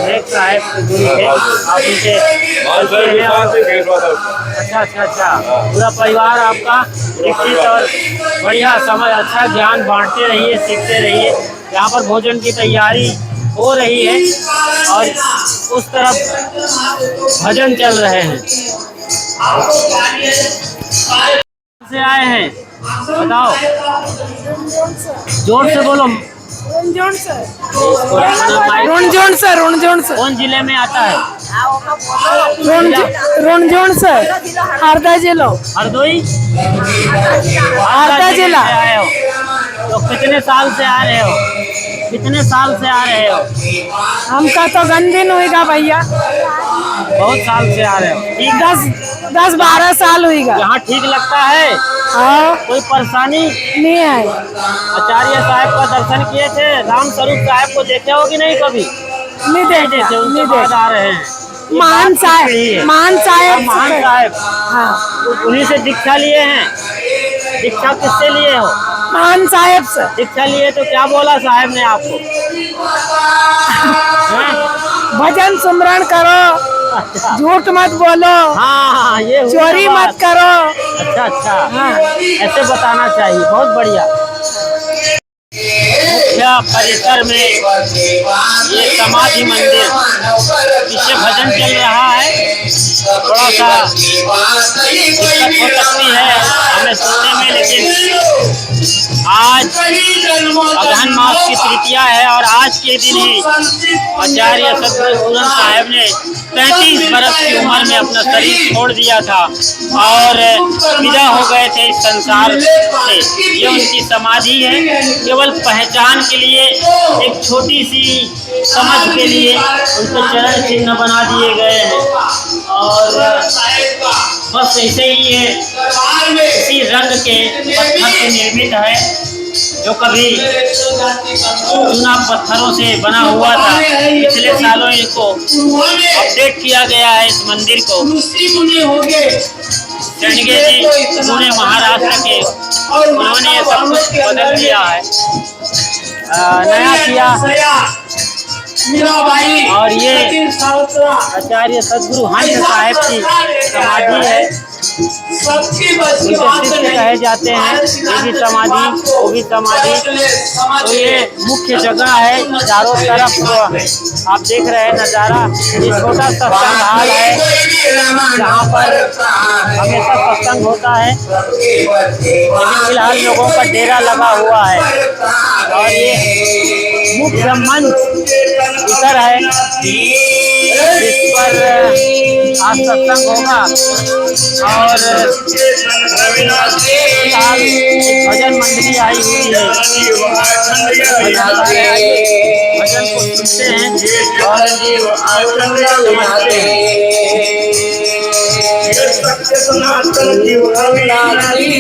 मेघ साहब के गुरु थे। हाँ, आप उनके मान साहब के साथ से भेंट हुआ था। अच्छा अच्छा अच्छा, पूरा परिवार आपका शिक्षित और बढ़िया समझ, अच्छा ज्ञान बांटते रहिए, सीखते रहिए। यहाँ पर भोजन की तैयारी हो रही है और उस तरफ भजन चल रहे हैं। से आए हैं बताओ, जोर से बोलो। रुणझुण से कौन जिले में आता है? रुणझुण से हरदा जिला। हरदोई? हरदा जिला। आए हो तो कितने साल से आ रहे हो? कितने साल से आ रहे हो? हमका तो गंदिन हुईगा भैया, बहुत साल से आ रहे हो। ठीक, 10-12 साल हुईगा। यहाँ ठीक लगता है? हाँ, कोई परेशानी नहीं है। आचार्य साहब का दर्शन किए थे? राम स्वरूप साहब को देखे हो कि नहीं कभी? नहीं देखे थे, उनके बाद आ रहे हैं। महान साहब, महान साहब, महान साहब, हाँ, उन्हीं से दीक्षा लिए हैं। दीक्षा किससे लिए हो? महान साहब से दीक्षा लिए तो क्या बोला साहब ने आपको? भजन सुमरण करो, झूठ मत बोलो, हाँ, ये चोरी मत करो। अच्छा अच्छा, हाँ, ऐसे बताना चाहिए। बहुत बढ़िया। मुख्य परिसर में ये समाधि मंदिर, इससे भजन चल रहा है। थोड़ा सा दिक्कत हो सकती है हमें सुनने में, लेकिन आज अगहन मास की तृतीया है और आज के दिन ही आचार्य सदगुरु पूरन साहब ने 35 बरस की उम्र में अपना शरीर छोड़ दिया था और विदा हो गए थे इस संसार से। ये उनकी समाधि है, केवल पहचान के लिए, एक छोटी सी समझ के लिए उनके चरण चिन्ह बना दिए गए हैं और बस ऐसे ही है। इसी रंग के पत्थर से निर्मित है, जो कभी चूना पत्थरों से बना हुआ था। पिछले सालों इनको अपडेट किया गया है इस मंदिर को। चंडगे जी पुणे महाराष्ट्र के, उन्होंने ये सब कुछ बदल दिया है, नया किया। और ये आचार्य सदगुरु हंस साहब की समाधि है, उनके शिष्य कहे जाते हैं। ये भी समाधि, वो भी समाधि। तो ये मुख्य जगह है, चारों तरफ आप देख रहे हैं नज़ारा। ये छोटा सत्संग हाल है जहाँ पर हमेशा सत्संग होता है, लेकिन फिलहाल लोगों का डेरा लगा हुआ है और ये मुख्य मंच इधर है, जिस पर आज सत्संग होगा और भजन मंडली आई हुई है। भजन को सुनते हैं और समझते हैं। सत्य सनातन जीव अविनाशी,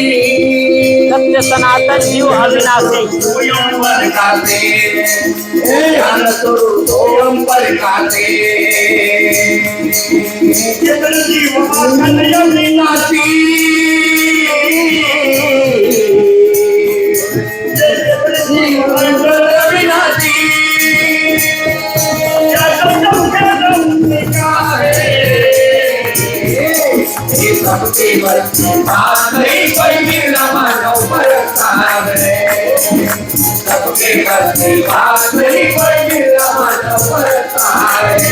सबके बात नहीं कोई मिला मानो परसार है, सबके बात नहीं कोई मिला मानो परसार है।